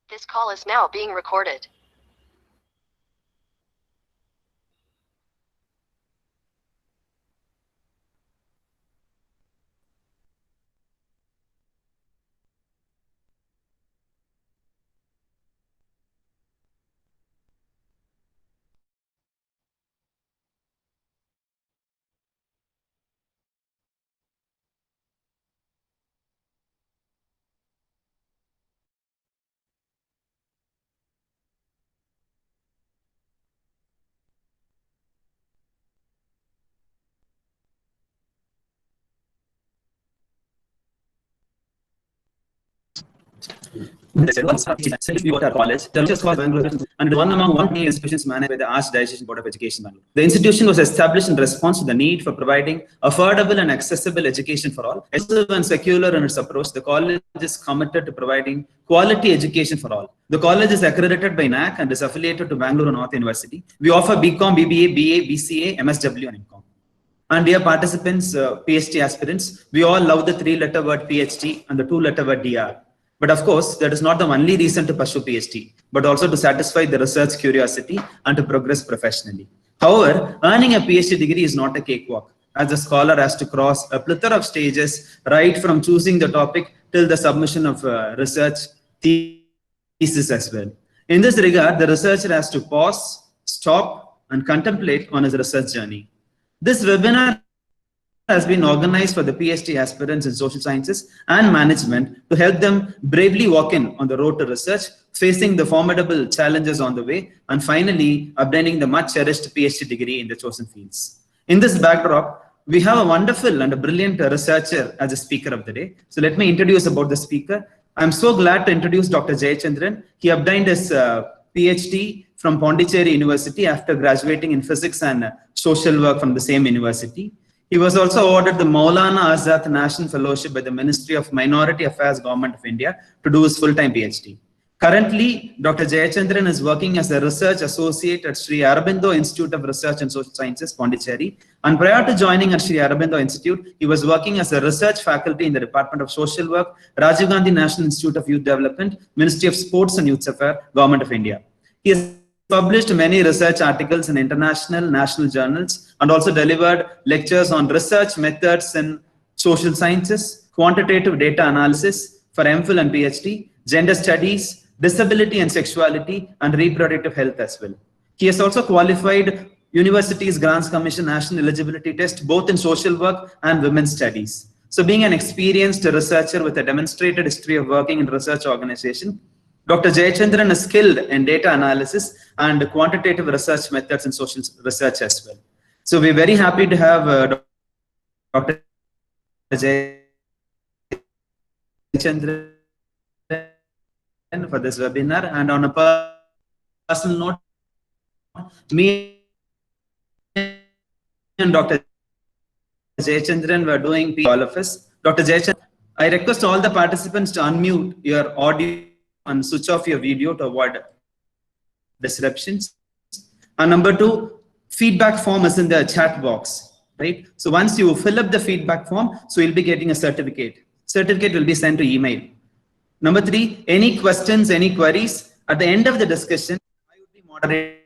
This call is now being recorded. Since we got our college, the research was Bangalore, and one among 120 institutions managed by the Archdiocese Board of Education, Bangalore. The institution was established in response to the need for providing affordable and accessible education for all. Exclusive and secular in its approach, the college is committed to providing quality education for all. The college is accredited by NAAC and is affiliated to Bangalore North University. We offer BCom, BBA, BA, BCA, MSW, and MCom. And dear participants, PhD aspirants, we all love the three-letter word PhD and the two-letter word DR. But of course, that is not the only reason to pursue PhD, but also to satisfy the research curiosity and to progress professionally. However, earning a PhD degree is not a cakewalk, as the scholar has to cross a plethora of stages, right from choosing the topic till the submission of research thesis as well. In this regard, the researcher has to pause, stop, and contemplate on his research journey. This webinar has been organized for the PhD aspirants in social sciences and management to help them bravely walk in on the road to research, facing the formidable challenges on the way, and finally obtaining the much cherished PhD degree in the chosen fields. In this backdrop, we have a wonderful and a brilliant researcher as a speaker of the day. So let me introduce about the speaker. I'm so glad to introduce Dr. Jayachandran. He obtained his PhD from Pondicherry University after graduating in physics and social work from the same university. He was also awarded the Maulana Azad National Fellowship by the Ministry of Minority Affairs, Government of India, to do his full-time PhD. Currently, Dr. Jayachandran is working as a research associate at Sri Aurobindo Institute of Research and Social Sciences, Pondicherry. And prior to joining at Sri Aurobindo Institute, he was working as a research faculty in the Department of Social Work, Rajiv Gandhi National Institute of Youth Development, Ministry of Sports and Youth Affairs, Government of India. He has published many research articles in international, national journals, and also delivered lectures on research methods in social sciences, quantitative data analysis for MPhil and PhD, gender studies, disability and sexuality, and reproductive health as well. He has also qualified Universities Grants Commission National Eligibility Test, both in social work and women's studies. So being an experienced researcher with a demonstrated history of working in research organization, Dr. Jayachandran is skilled in data analysis and quantitative research methods in social research as well. So we're very happy to have Dr. Jayachandran for this webinar. And on a personal note, me and Dr. Jayachandran were doing all of us. Dr. Jayachandran, I request all the participants to unmute your audio and switch off your video to avoid disruptions. And number two, feedback form is in the chat box, right? So once you fill up the feedback form, so you'll be getting a certificate. Certificate will be sent to email. Number three, any questions, any queries, at the end of the discussion, I would be moderating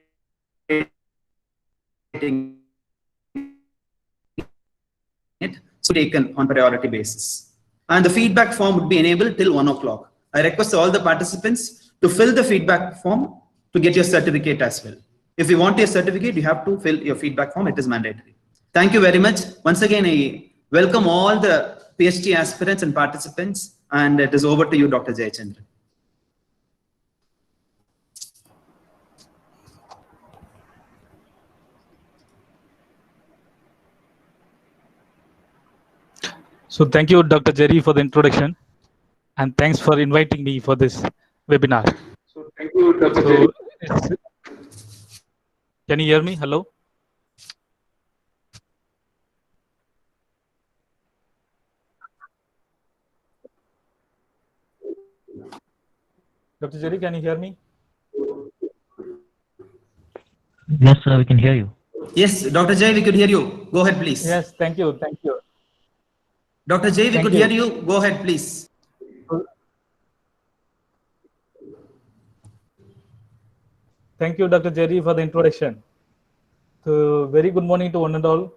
it, so taken on priority basis. And the feedback form would be enabled till 1 o'clock. I request all the participants to fill the feedback form to get your certificate as well. If you want your certificate, you have to fill your feedback form. It is mandatory. Thank you very much. Once again, I welcome all the PhD aspirants and participants, and it is over to you, Dr. Jayachandran. So thank you, Dr. Jerry, for the introduction, and thanks for inviting me for this webinar. So thank you, Dr. Jerry. Can you hear me? Hello? Dr. Jerry, can you hear me? Yes, sir, we can hear you. Yes, Dr. Jay, we could hear you. Go ahead, please. Yes, thank you. Thank you. Dr. Jay, we could hear you. Go ahead, please. thank you, Dr. Jerry, for the introduction. So, very good morning to one and all.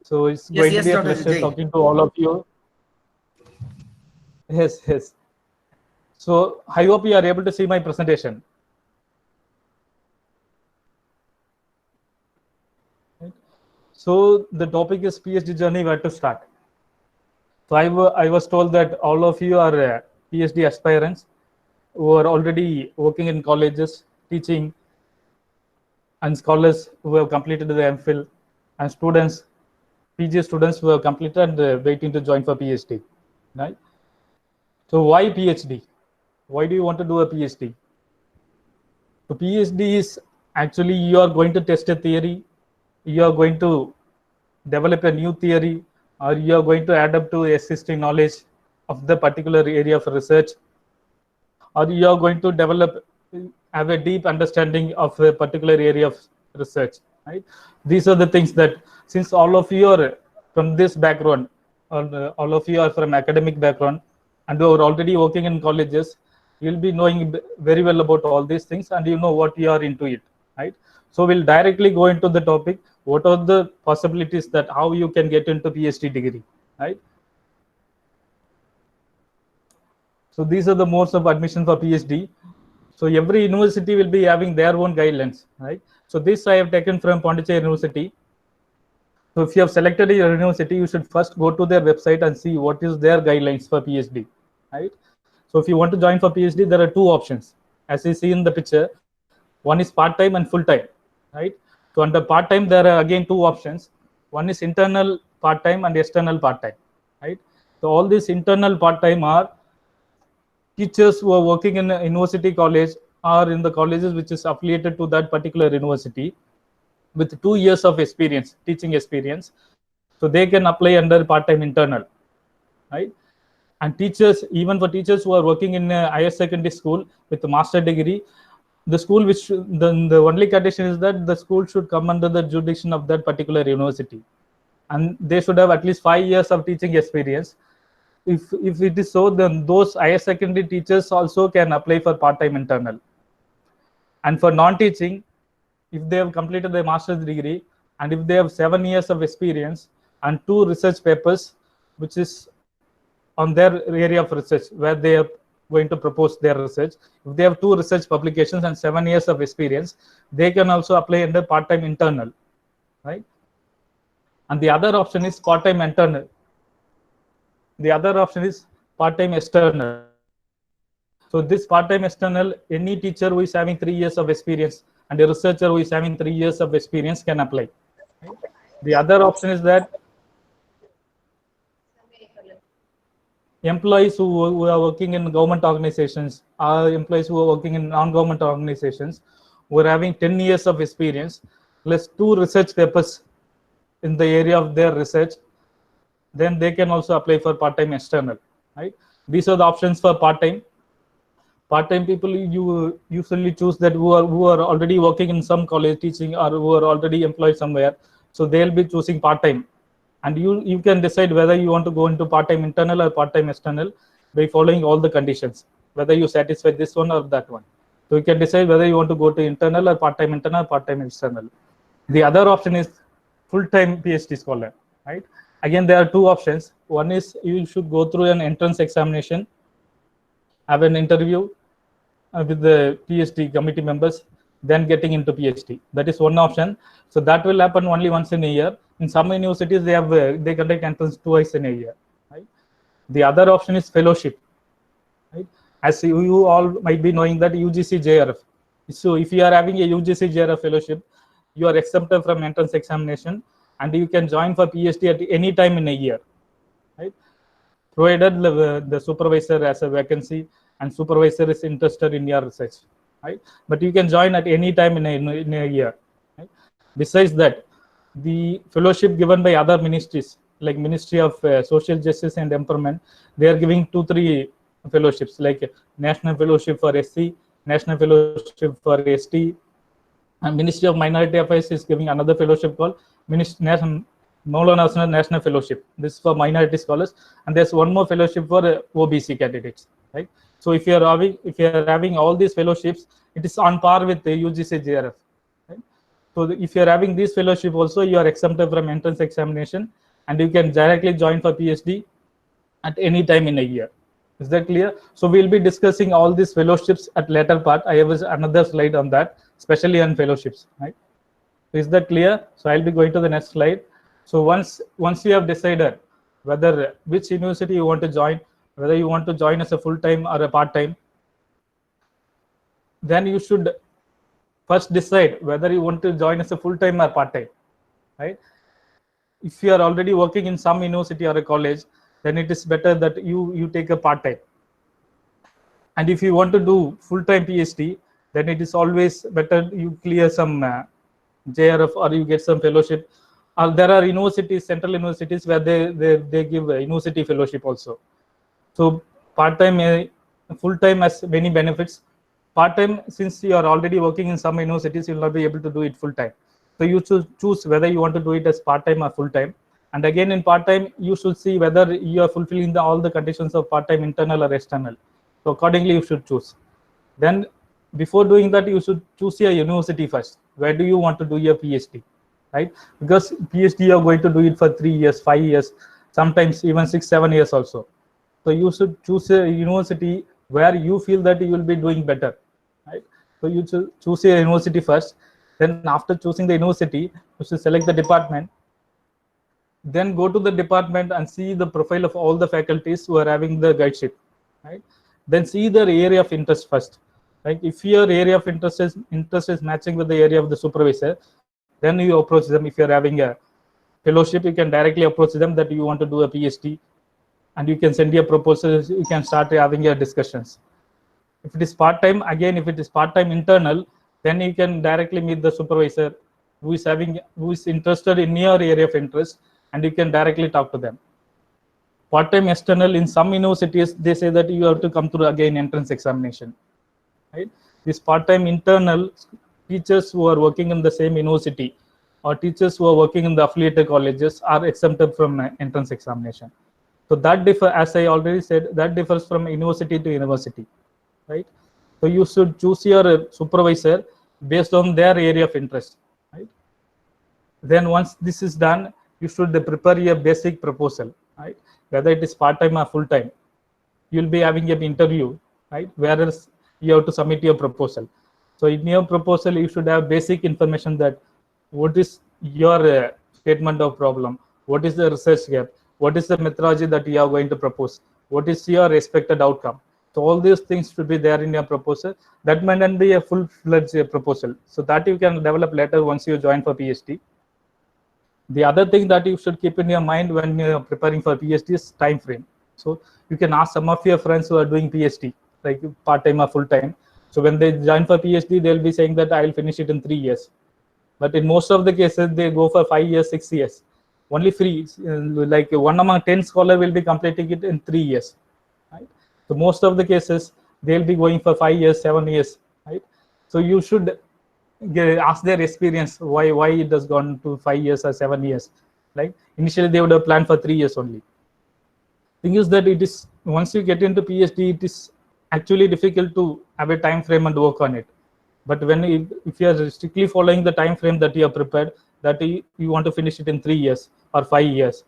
So, it's going to be a Dr. pleasure Jay. talking to all of you. Yes, yes. So, I hope you are able to see my presentation. So, the topic is PhD journey, where to start. So, I was told that all of you are PhD aspirants who are already working in colleges, teaching, and scholars who have completed the MPhil, and students, PG students who have completed and waiting to join for PhD. Right? So, why PhD? Why do you want to do a PhD? So, PhD is actually you are going to test a theory, you are going to develop a new theory, or you are going to add up to existing knowledge of the particular area of research, or you are going to have a deep understanding of a particular area of research. Right? These are the things that, since all of you are from this background, or all of you are from academic background, and you are already working in colleges, you'll be knowing very well about all these things, and you know what you are into it. Right? So we'll directly go into the topic. What are the possibilities that how you can get into PhD degree? Right? So these are the modes of admission for PhD. So every university will be having their own guidelines, right? So this I have taken from Pondicherry University. So if you have selected your university, you should first go to their website and see what is their guidelines for PhD, right? So if you want to join for PhD, there are two options. As you see in the picture, one is part-time and full-time, right? So under part-time, there are again two options. One is internal part-time and external part-time, right? So all these internal part-time are teachers who are working in a university college or in the colleges which is affiliated to that particular university with 2 years of experience, teaching experience. So they can apply under part-time internal, right? And teachers, even for teachers who are working in a higher secondary school with a master degree, the school which the only condition is that the school should come under the jurisdiction of that particular university, and they should have at least 5 years of teaching experience. If it is so, then those higher secondary teachers also can apply for part-time internal. And for non-teaching, if they have completed their master's degree and if they have 7 years of experience and 2 research papers, which is on their area of research where they are going to propose their research, if they have 2 research publications and 7 years of experience, they can also apply under part-time internal, right? And the other option is part-time internal. The other option is part-time external. So this part-time external, any teacher who is having 3 years of experience and a researcher who is having 3 years of experience can apply. The other option is that employees who are working in government organizations or employees who are working in non-government organizations who are having 10 years of experience plus 2 research papers in the area of their research, then they can also apply for part-time external, right? These are the options for part-time. Part-time people, you usually choose that who are already working in some college teaching or who are already employed somewhere. So they'll be choosing part-time, and you can decide whether you want to go into part-time internal or part-time external by following all the conditions, whether you satisfy this one or that one. So you can decide whether you want to go to internal or part-time internal or part-time external. The other option is full-time PhD scholar, right? Again, there are 2 options. One is you should go through an entrance examination, have an interview with the PhD committee members, then getting into PhD. That is one option. So that will happen only once in a year. In some universities, they conduct entrance twice in a year, right? The other option is fellowship, right? As you all might be knowing that UGC JRF. So if you are having a UGC JRF fellowship, you are exempted from entrance examination and you can join for PhD at any time in a year, right? Provided the supervisor has a vacancy and supervisor is interested in your research, right? But you can join at any time in a year, right? Besides that, the fellowship given by other ministries like Ministry of Social Justice and Empowerment, they are giving 2-3 fellowships like National Fellowship for SC, National Fellowship for ST, and Ministry of Minority Affairs is giving another fellowship called Maulana National Fellowship. This is for minority scholars, and there's one more fellowship for OBC candidates, right? So if you are having all these fellowships, it is on par with the UGC JRF. Right? So if you are having this fellowship also, you are exempted from entrance examination, and you can directly join for PhD at any time in a year. Is that clear? So we'll be discussing all these fellowships at later part. I have another slide on that, especially on fellowships. Right? Is that clear? So I'll be going to the next slide. So once you have decided whether which university you want to join, whether you want to join as a full-time or a part-time, then you should first decide whether you want to join as a full-time or part-time, right? If you are already working in some university or a college, then it is better that you take a part-time. And if you want to do full-time PhD, then it is always better you clear some JRF or you get some fellowship. There are universities, central universities, where they give a university fellowship also. So part-time, full-time has many benefits. Part-time, since you are already working in some universities, you will not be able to do it full-time. So you should choose whether you want to do it as part-time or full-time. And again, in part-time, you should see whether you are fulfilling all the conditions of part-time, internal or external. So accordingly, you should choose. Then before doing that, you should choose your university first. Where do you want to do your PhD, right? Because PhD, you are going to do it for 3 years, 5 years, sometimes even 6, 7 years also. So you should choose a university where you feel that you will be doing better, right? So you should choose a university first. Then after choosing the university, you should select the department. Then go to the department and see the profile of all the faculties who are having the guideship, right? Then see their area of interest first. Like if your area of interest is matching with the area of the supervisor, then you approach them. If you're having a fellowship, you can directly approach them that you want to do a PhD, and you can send your proposals. You can start having your discussions. If it is part-time, again, if it is part-time internal, then you can directly meet the supervisor who is interested in your area of interest, and you can directly talk to them. Part-time external, in some universities, they say that you have to come through again entrance examination. Right? This part-time internal, teachers who are working in the same university or teachers who are working in the affiliated colleges are exempted from entrance examination. So that differs, as I already said, that differs from university to university, right? So you should choose your supervisor based on their area of interest, right? Then once this is done, you should prepare your basic proposal, right? Whether it is part-time or full-time, you'll be having an interview, right? Whereas you have to submit your proposal. So in your proposal, you should have basic information that what is your statement of problem, what is the research gap, what is the methodology that you are going to propose, what is your expected outcome. So all these things should be there in your proposal. That may not be a full-fledged proposal. So that you can develop later once you join for PhD. The other thing that you should keep in your mind when you're preparing for PhD is time frame. So you can ask some of your friends who are doing PhD, like part-time or full-time. So when they join for PhD, they'll be saying that I'll finish it in 3 years. But in most of the cases, they go for 5 years, 6 years. Only 3, like 1 among 10 scholars will be completing it in 3 years. Right? So most of the cases, they'll be going for 5 years, 7 years. Right? So you should ask their experience why it has gone to 5 years or 7 years. Like initially, they would have planned for 3 years only. Thing is that it is once you get into PhD, it is actually difficult to have a time frame and work on it. But when if you are strictly following the time frame that you have prepared, that you want to finish it in 3 years or 5 years,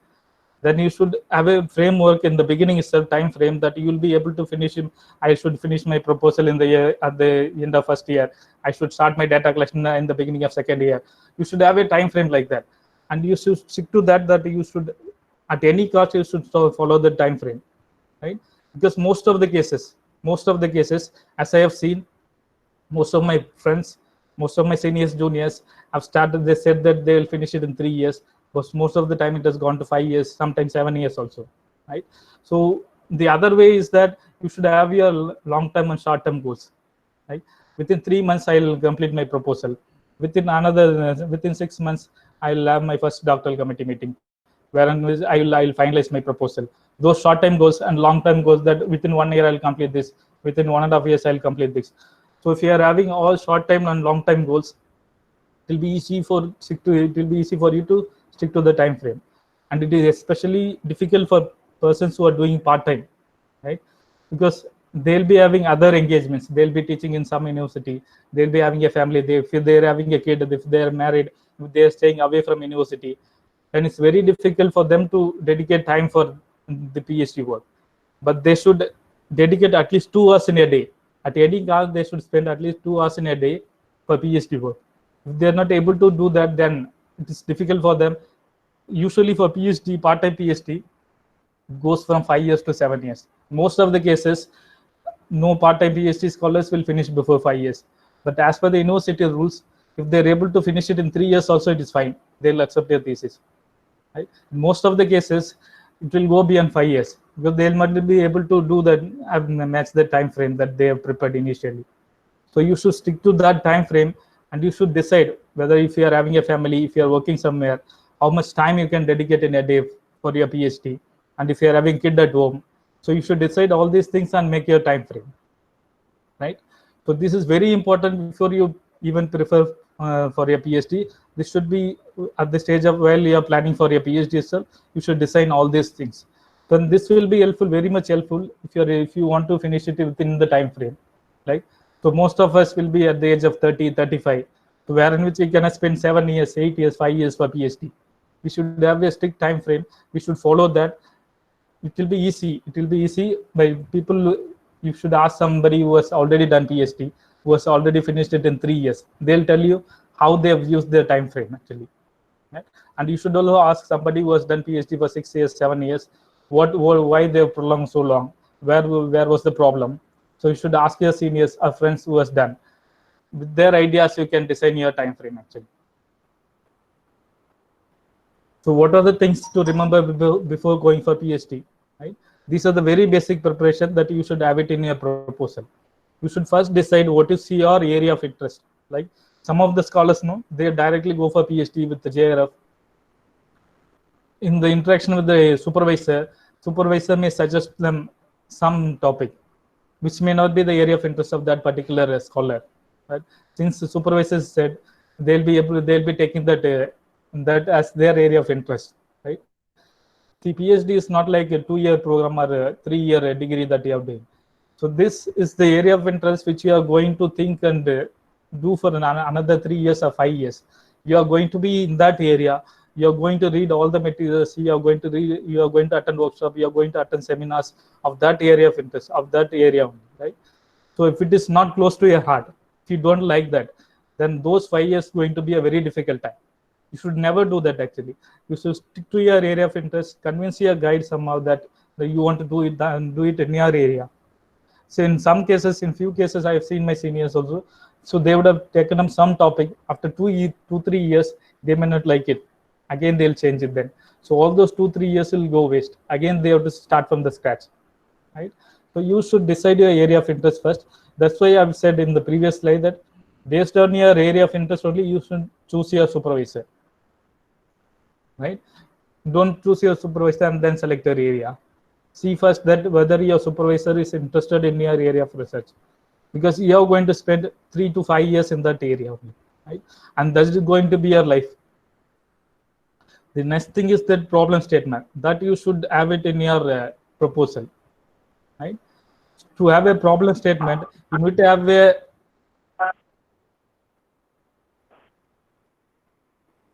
then you should have a framework in the beginning itself, time frame, that you will be able to finish it. I should finish my proposal in the year at the end of first year. I should start my data collection in the beginning of second year. You should have a time frame like that, and you should stick to that. That you should, at any cost, you should follow the time frame, right? Because most of the cases, as I have seen, most of my friends, most of my seniors, juniors have started. They said that they will finish it in 3 years, but most of the time it has gone to 5 years, sometimes 7 years also, right? So the other way is that you should have your long-term and short-term goals, right? Within 3 months, I will complete my proposal. Within 6 months, I will have my first doctoral committee meeting, wherein I will finalize my proposal. Those short-term goals and long-term goals, that within 1 year I will complete this, within 1.5 years I will complete this. So if you are having all short-term and long-term goals, it will be easy for you to stick to the time frame. And it is especially difficult for persons who are doing part-time, right? Because they'll be having other engagements. They'll be teaching in some university. They'll be having a family. If they're having a kid, if they're married, if they're staying away from university, then it's very difficult for them to dedicate time for the PhD work. But they should dedicate at least 2 hours in a day. At any cost, they should spend at least 2 hours in a day for PhD work. If they're not able to do that, then it is difficult for them. Usually for PhD, part-time PhD, goes from 5 years to 7 years. Most of the cases, no part-time PhD scholars will finish before 5 years. But as per the university rules, if they're able to finish it in 3 years also, it is fine. They'll accept their thesis. Right? Most of the cases, it will go beyond 5 years because they'll not be able to do that, match the time frame that they have prepared initially. So you should stick to that time frame, and you should decide whether, if you are having a family, if you are working somewhere, how much time you can dedicate in a day for your PhD, and if you are having kid at home. So you should decide all these things and make your time frame, right? So this is very important before you even prefer for your PhD. This should be at the stage of while you are planning for your PhD itself. You should design all these things. Then this will be helpful, very much helpful, if you want to finish it within the time frame, right? So most of us will be at the age of 30, 35, so where in which we can spend 7 years, 8 years, 5 years for PhD. We should have a strict time frame. We should follow that. It will be easy. It will be easy by people. You should ask somebody who has already done PhD, who has already finished it in 3 years. They'll tell you how they have used their time frame actually. Right? And you should also ask somebody who has done PhD for 6 years, 7 years, why they have prolonged so long. Where was the problem? So you should ask your seniors or friends who has done. With their ideas, you can design your time frame actually. So what are the things to remember before going for PhD? Right? These are the very basic preparation that you should have it in your proposal. You should first decide what is your area of interest. Like some of the scholars know, they directly go for PhD with the JRF. In the interaction with the supervisor may suggest them some topic, which may not be the area of interest of that particular scholar. Right? Since the supervisor said, they'll be taking that as their area of interest, right? The PhD is not like a 2-year program or a 3-year degree that you have done. So this is the area of interest which you are going to think and do for another 3 years or 5 years. You are going to be in that area. You are going to read all the materials. You are going to attend workshops. You are going to attend seminars of that area of interest, of that area, right? So if it is not close to your heart, if you don't like that, then those 5 years going to be a very difficult time. You should never do that actually. You should stick to your area of interest, convince your guide somehow that you want to do it and do it in your area. So in some cases, in few cases, I have seen my seniors also. So they would have taken up some topic. After 2-3 years, they may not like it. Again, they'll change it then. So all those 2-3 years will go waste. Again, they have to start from the scratch, right? So you should decide your area of interest first. That's why I've said in the previous slide that based on your area of interest only, you should choose your supervisor, right? Don't choose your supervisor and then select your area. See first that whether your supervisor is interested in your area of research, because you are going to spend 3 to 5 years in that area only, right? And that is going to be your life. The next thing is that problem statement that you should have it in your proposal, right? To have a problem statement, you need to have a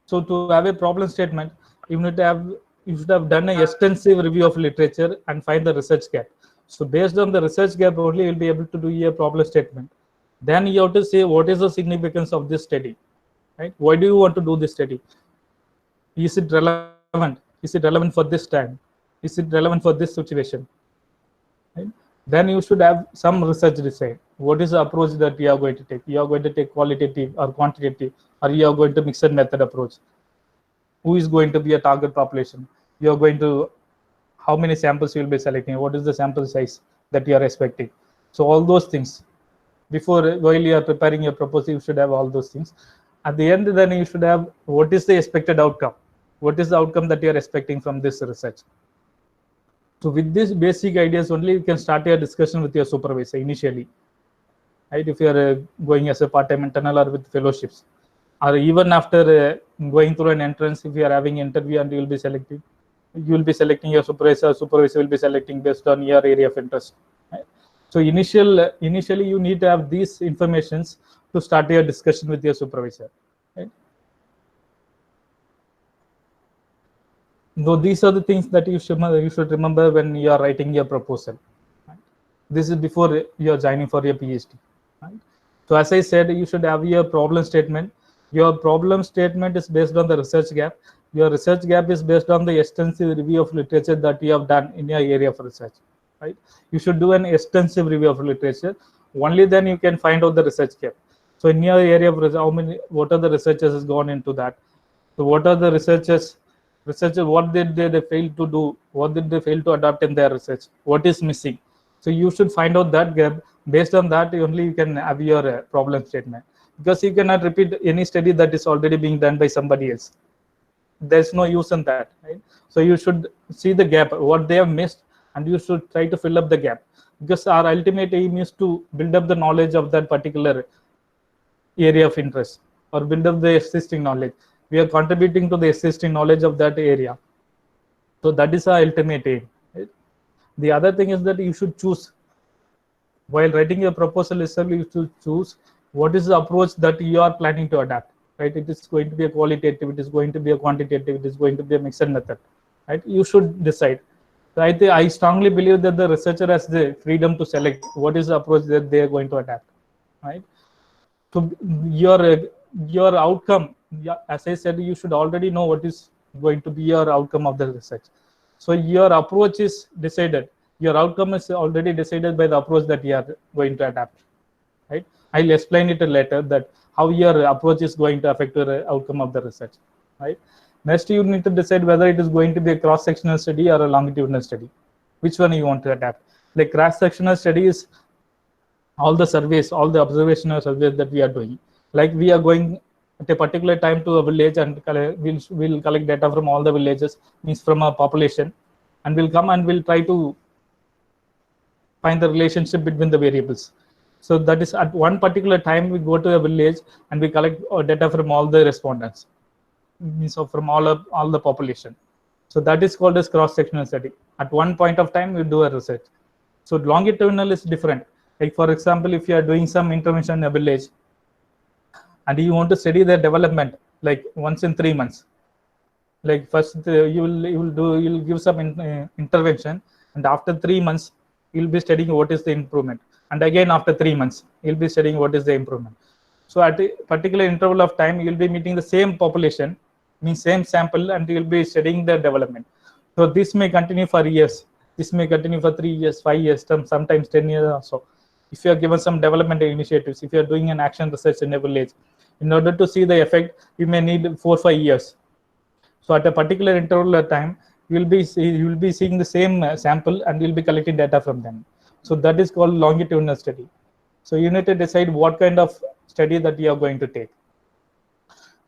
So to have a problem statement, you should have done an extensive review of literature and find the research gap. So based on the research gap only, you'll be able to do a problem statement. Then you have to say what is the significance of this study, right? Why do you want to do this study? Is it relevant? Is it relevant for this time? Is it relevant for this situation? Right? Then you should have some research design. What is the approach that you are going to take? You are going to take qualitative or quantitative, or you are going to mixed method approach? Who is going to be a target population? You are going to, how many samples you will be selecting? What is the sample size that you are expecting? So all those things, while you are preparing your proposal, you should have all those things. At the end, then you should have what is the expected outcome? What is the outcome that you are expecting from this research? So with these basic ideas only, you can start your discussion with your supervisor initially, right? If you are going as a part-time internal or with fellowships, or even after going through an entrance, if you are having interview and you will be selecting your supervisor will be selecting based on your area of interest, right? So initially you need to have these informations to start your discussion with your supervisor, right? Though these are the things that you should remember when you are writing your proposal. Right? This is before you are joining for your PhD. Right? So as I said, you should have your problem statement. Your problem statement is based on the research gap. Your research gap is based on the extensive review of literature that you have done in your area of research. Right? You should do an extensive review of literature. Only then you can find out the research gap. So in your area of research, what are the researchers has gone into that? So what are the researchers, what did they fail to do? What did they fail to adapt in their research? What is missing? So you should find out that gap. Based on that, only you can have your problem statement, because you cannot repeat any study that is already being done by somebody else. There's no use in that, right? So you should see the gap, what they have missed, and you should try to fill up the gap, because our ultimate aim is to build up the knowledge of that particular area of interest, or build up the existing knowledge. We are contributing to the existing knowledge of that area. So that is our ultimate aim. Right? The other thing is that you should choose, while writing your proposal itself, you should choose what is the approach that you are planning to adapt. Right? It is going to be a qualitative, it is going to be a quantitative, it is going to be a mixed method. Right? You should decide. So I strongly believe that the researcher has the freedom to select what is the approach that they are going to adapt. Right? So your outcome, as I said, you should already know what is going to be your outcome of the research. So your approach is decided. Your outcome is already decided by the approach that you are going to adapt. Right? I'll explain it later that how your approach is going to affect your outcome of the research. Right? Next, you need to decide whether it is going to be a cross-sectional study or a longitudinal study. Which one you want to adapt? Like cross-sectional study is all the surveys, all the observational surveys that we are doing. Like we are going at a particular time to a village and we'll collect data from all the villages, means from a population, and we'll come and we'll try to find the relationship between the variables. So that is at one particular time we go to a village and we collect data from all the respondents, means from all the population. So that is called as cross-sectional study. At one point of time we do a research. So longitudinal is different. Like for example, if you are doing some intervention in a village and you want to study their development, like once in 3 months, like first you'll give some intervention, and after 3 months you'll be studying what is the improvement, and again after 3 months you'll be studying what is the improvement. So at a particular interval of time you'll be meeting the same population, means same sample, and you'll be studying their development. So this may continue for years, this may continue for 3 years, 5 years, sometimes 10 years or so. If you are given some development initiatives, if you are doing an action research in a village, in order to see the effect, you may need 4 or 5 years. So at a particular interval of time, you will be seeing the same sample and you'll be collecting data from them. So that is called longitudinal study. So you need to decide what kind of study that you are going to take.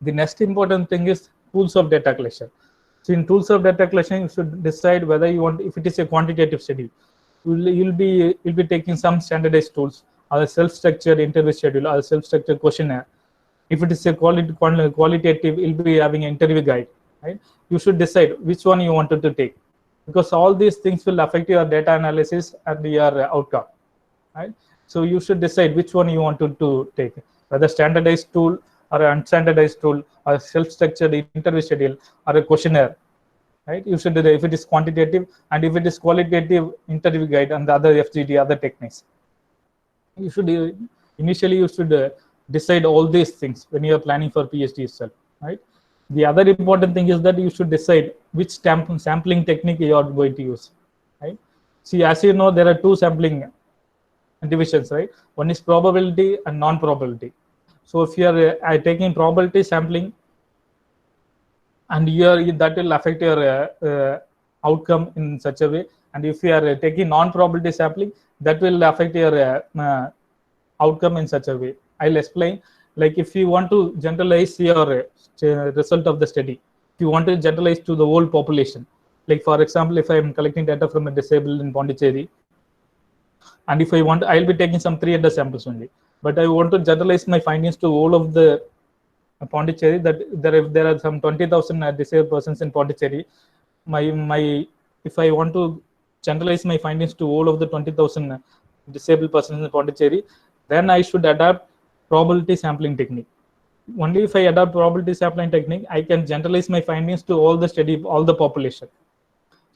The next important thing is tools of data collection. So in tools of data collection, you should decide whether you want, if it is a quantitative study, you'll be taking some standardized tools, or a self-structured interview schedule, or a self-structured questionnaire. If it is a qualitative, you'll be having an interview guide. Right? You should decide which one you wanted to take, because all these things will affect your data analysis and your outcome. Right? So you should decide which one you wanted to take, whether standardized tool or an unstandardized tool, or a self-structured interview schedule, or a questionnaire. Right? You should, if it is quantitative, and if it is qualitative, interview guide and the other FGD, other techniques. You should initially decide all these things when you are planning for PhD itself. Right? The other important thing is that you should decide which sampling technique you are going to use. Right? See, as you know, there are two sampling divisions, right? One is probability and non-probability. So if you are taking probability sampling, and that will affect your outcome in such a way. And if you are taking non-probability sampling, that will affect your outcome in such a way. I'll explain. Like if you want to generalize your result of the study, if you want to generalize to the whole population, like for example, if I am collecting data from a disabled in Pondicherry, and if I want, I'll be taking some 300 samples only, but I want to generalize my findings to all of the Pondicherry, that there are some 20,000 disabled persons in Pondicherry. If I want to generalize my findings to all of the 20,000 disabled persons in Pondicherry, then I should adapt probability sampling technique. Only if I adopt probability sampling technique, I can generalize my findings to all the population.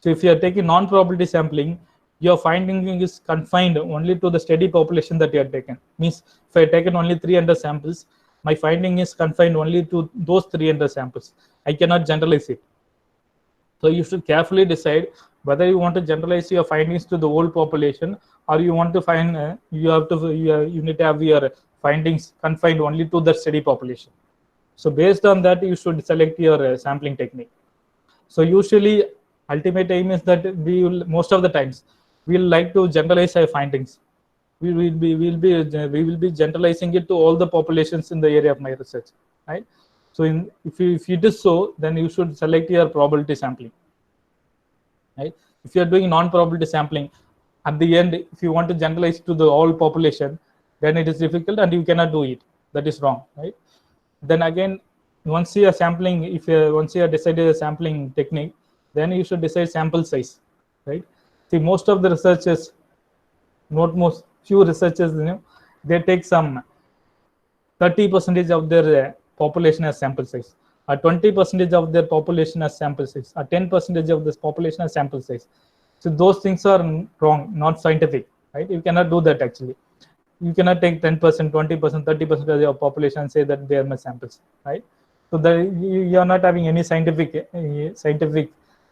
So if you are taking non-probability sampling, your finding is confined only to the steady population that you have taken. Means if I have taken only 300 samples, my finding is confined only to those 300 samples. I cannot generalize it. So you should carefully decide whether you want to generalize your findings to the whole population, or you want to find you need to have your findings confined only to the steady population. So based on that, you should select your sampling technique. So usually, ultimate aim is that we will, most of the times, we will like to generalize our findings. We will be generalizing it to all the populations in the area of my research, right? So if it is so, then you should select your probability sampling, right? If you are doing non-probability sampling, at the end, if you want to generalize to the whole population, then it is difficult and you cannot do it. That is wrong, right? Then again, once you are sampling, once you have decided a sampling technique, then you should decide sample size, right? See, most of the researchers, few researchers, they take some 30% of their population as sample size, or 20% of their population as sample size, or 10% of this population as sample size. So those things are wrong, not scientific, right? You cannot do that actually. You cannot take 10%, 20%, 30% of your population and say that they are my samples, right? So you are not having any scientific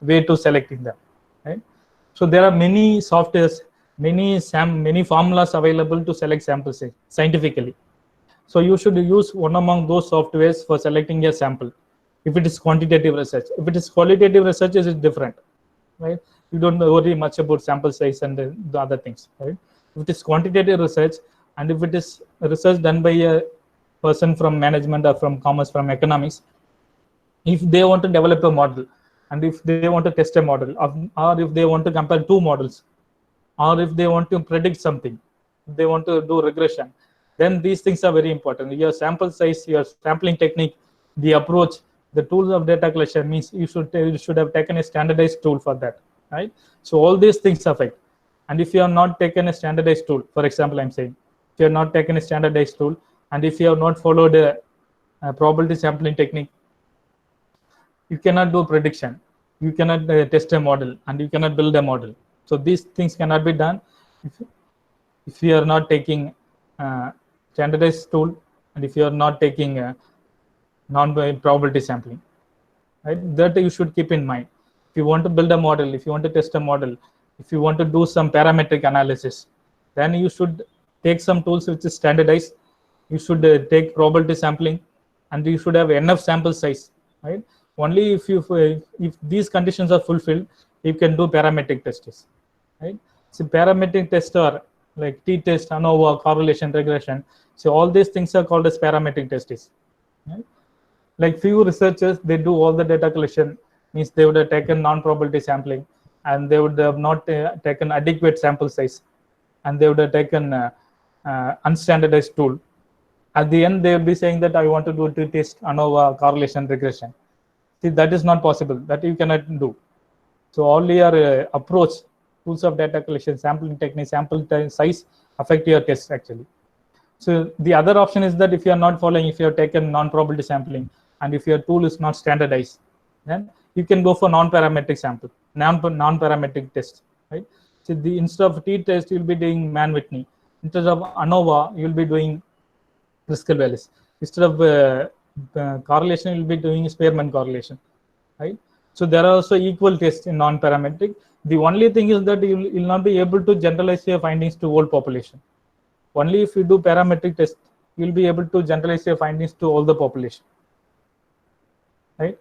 way to selecting them, right? So there are many softwares, many formulas available to select sample size scientifically. So you should use one among those softwares for selecting a sample. If it is quantitative research, if it is qualitative research, it is different, right? You don't worry much about sample size and the other things, right? If it is quantitative research, and if it is research done by a person from management or from commerce, from economics, if they want to develop a model, and if they want to test a model, or if they want to compare two models, or if they want to predict something, if they want to do regression, then these things are very important. Your sample size, your sampling technique, the approach, the tools of data collection, means you should have taken a standardized tool for that, right? So all these things affect. And if you have not taken a standardized tool, for example, I'm saying, if you have not taken a standardized tool, and if you have not followed a probability sampling technique, you cannot do prediction, you cannot test a model, and you cannot build a model. So these things cannot be done if you are not taking standardized tool, and if you are not taking non-probability sampling, right? That you should keep in mind. If you want to build a model, if you want to test a model, if you want to do some parametric analysis, then you should take some tools which is standardized. You should take probability sampling, and you should have enough sample size, right? Only if these conditions are fulfilled, you can do parametric tests, right? So parametric tests are like t-test, ANOVA, correlation, regression. So all these things are called as parametric tests, right? Like few researchers, they do all the data collection, means they would have taken non-probability sampling, and they would have not taken adequate sample size, and they would have taken unstandardized tool. At the end, they will be saying that I want to do t-test, ANOVA, correlation, regression. See, that is not possible. That you cannot do. So all your approach, tools of data collection, sampling technique, sample size affect your test actually. So the other option is that if you are not following, if you have taken non-probability sampling, and if your tool is not standardized, then you can go for non-parametric sample, non-parametric test, right? So instead of t-test, you'll be doing Mann-Whitney. Instead of ANOVA, you'll be doing Driscoll-Wallace. Instead of correlation, you'll be doing Spearman correlation, right? So there are also equal tests in non-parametric. The only thing is that you will not be able to generalize your findings to whole population. Only if you do parametric test, you will be able to generalize your findings to all the population, right?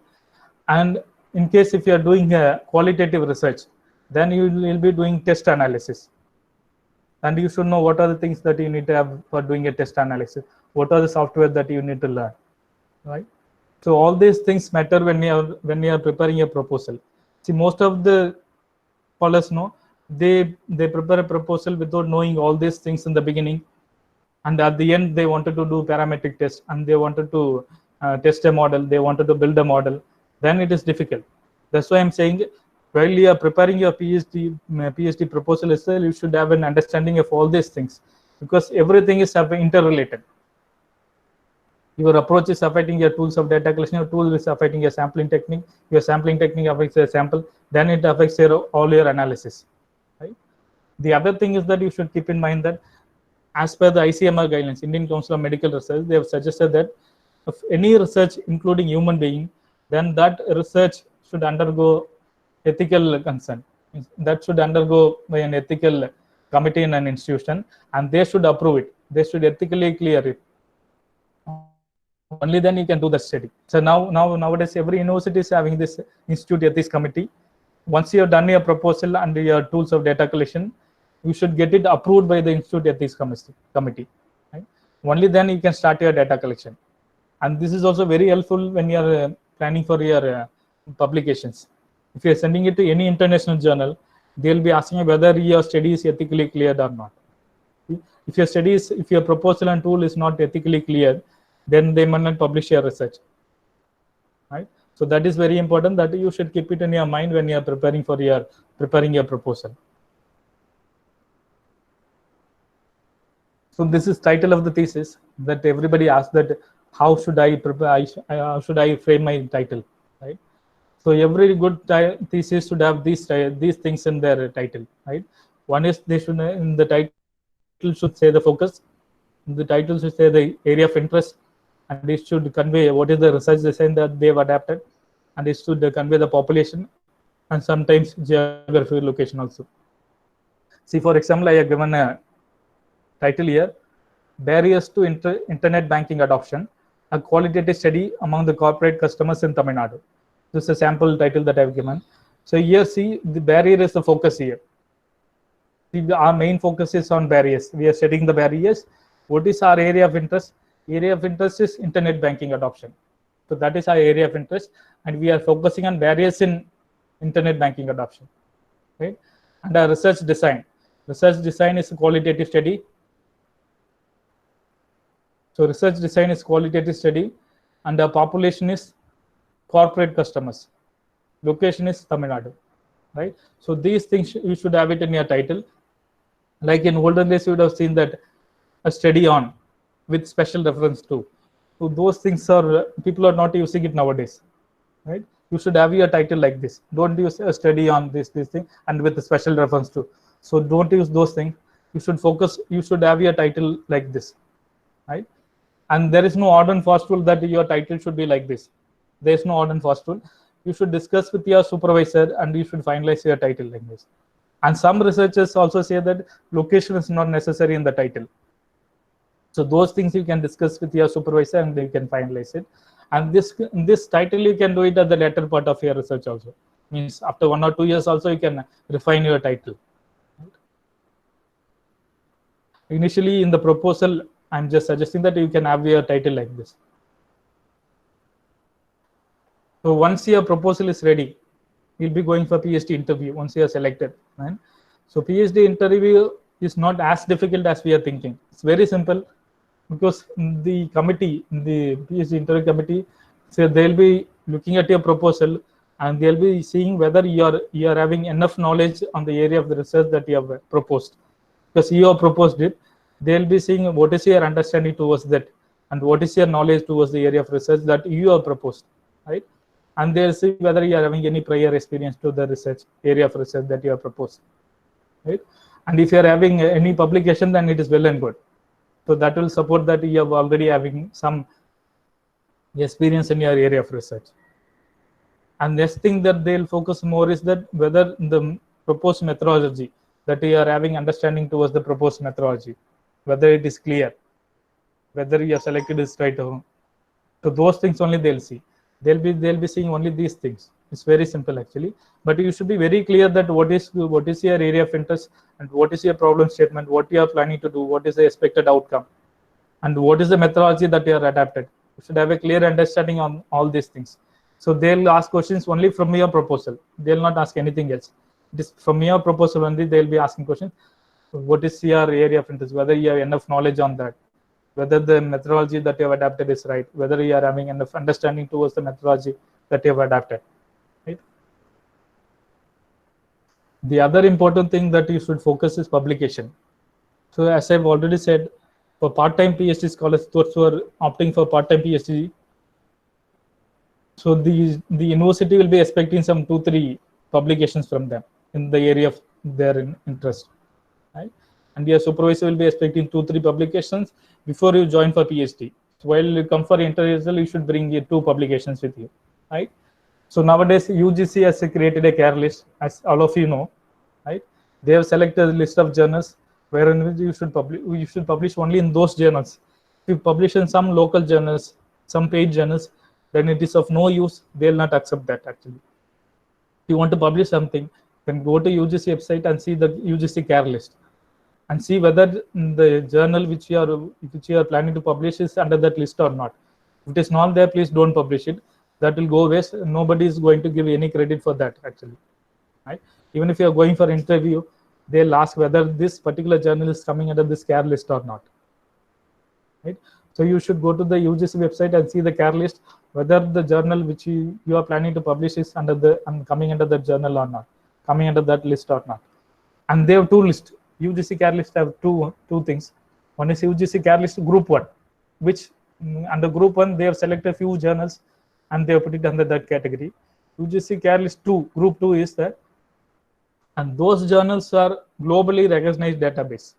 And in case if you are doing a qualitative research, then you will be doing test analysis. And you should know what are the things that you need to have for doing a test analysis. What are the software that you need to learn, right? So all these things matter when you are preparing a proposal. See, most of the scholars know they prepare a proposal without knowing all these things in the beginning, and at the end they wanted to do parametric test, and they wanted to test a model, they wanted to build a model. Then it is difficult. That's why I'm saying while you are preparing your PhD proposal itself, you should have an understanding of all these things, because everything is interrelated. Your approach is affecting your tools of data collection, your tool is affecting your sampling technique affects your sample, then it affects all your analysis, right? The other thing is that you should keep in mind that as per the ICMR guidelines, Indian Council of Medical Research, they have suggested that if any research including human being, then that research should undergo ethical consent. That should undergo by an ethical committee in an institution, and they should approve it. They should ethically clear it. Only then you can do the study. So nowadays every university is having this institute ethics committee. Once you have done your proposal and your tools of data collection, you should get it approved by the institute ethics committee. Right? Only then you can start your data collection. And this is also very helpful when you are planning for your publications. If you are sending it to any international journal, they will be asking you whether your study is ethically cleared or not. If your proposal and tool is not ethically cleared, then they might not publish your research. Right? So that is very important, that you should keep it in your mind when you are preparing your proposal. So this is title of the thesis that everybody asks, that how should I prepare? How should I frame my title? Right. So every good thesis should have these things in their title. Right. One is they should, in the title should say the focus. The title should say the area of interest, and it should convey what is the research design that they have adapted, and it should convey the population and sometimes geographical location also. See, for example, I have given a title here: Barriers to Internet Banking Adoption, a qualitative study among the corporate customers in Tamil Nadu. This is a sample title that I have given. So here, see, the barrier is the focus here. See, our main focus is on barriers. We are studying the barriers. What is our area of interest? Area of interest is internet banking adoption. So that is our area of interest, and we are focusing on barriers in internet banking adoption. Right? And our research design. Research design is a qualitative study. So research design is qualitative study, and the population is corporate customers. Location is Tamil Nadu, right? So these things you should have it in your title. Like in olden days, you would have seen that a study on with special reference to. So those things are, people are not using it nowadays, right? You should have your title like this. Don't use a study on this thing and with a special reference to. So don't use those things. You should focus. You should have your title like this, right? And there is no hard and fast rule that your title should be like this. There is no hard and fast rule. You should discuss with your supervisor and you should finalize your title like this. And some researchers also say that location is not necessary in the title. So those things you can discuss with your supervisor and you can finalize it. And this title you can do it at the later part of your research also. Means after 1 or 2 years also you can refine your title. Initially in the proposal, I'm just suggesting that you can have your title like this. So once your proposal is ready, you'll be going for PhD interview once you are selected. Right? So PhD interview is not as difficult as we are thinking. It's very simple, because the committee, the PhD interview committee, so they'll be looking at your proposal and they'll be seeing whether you are having enough knowledge on the area of the research that you have proposed. Because you have proposed it, they'll be seeing what is your understanding towards that and what is your knowledge towards the area of research that you have proposed, right? And they'll see whether you are having any prior experience to the research area of research that you have proposed, right? And if you are having any publication, then it is well and good. So that will support that you have already having some experience in your area of research. And next thing that they'll focus more is that whether the proposed methodology that you are having understanding towards the proposed methodology, whether it is clear, whether you are selected is right or wrong. So those things only they'll see. They'll be seeing only these things. It's very simple actually, but you should be very clear that what is your area of interest and what is your problem statement, what you are planning to do, what is the expected outcome, and what is the methodology that you are adapted. You should have a clear understanding on all these things. So they'll ask questions only from your proposal. They'll not ask anything else. It is from your proposal only they'll be asking questions. What is your area of interest, whether you have enough knowledge on that, whether the methodology that you have adapted is right, whether you are having enough understanding towards the methodology that you have adapted. Right? The other important thing that you should focus is publication. So as I've already said, for part-time PhD scholars, those who are opting for part-time PhD, so the university will be expecting some 2-3 publications from them in the area of their interest, right? And your supervisor will be expecting 2-3 publications before you join for PhD. So while you come for interview, you should bring your 2 publications with you, right? So nowadays UGC has created a care list, as all of you know, right? They have selected a list of journals wherein you should publish only in those journals. If you publish in some local journals, some paid journals, then it is of no use. They'll not accept that actually. If you want to publish something, then go to UGC website and see the UGC care list and see whether the journal which you are planning to publish is under that list or not. If it is not there, please don't publish it. That will go waste. Nobody is going to give any credit for that actually, right? Even if you are going for interview, they'll ask whether this particular journal is coming under this care list or not, right? So you should go to the UGC website and see the care list, whether the journal which you are planning to publish is coming under that journal or not, coming under that list or not. And they have 2 lists. UGC care list have two things. One is UGC care list group 1, which under group 1 they have selected a few journals and they have put it under that category. UGC care list 2, group 2 is that, and those journals are globally recognized database.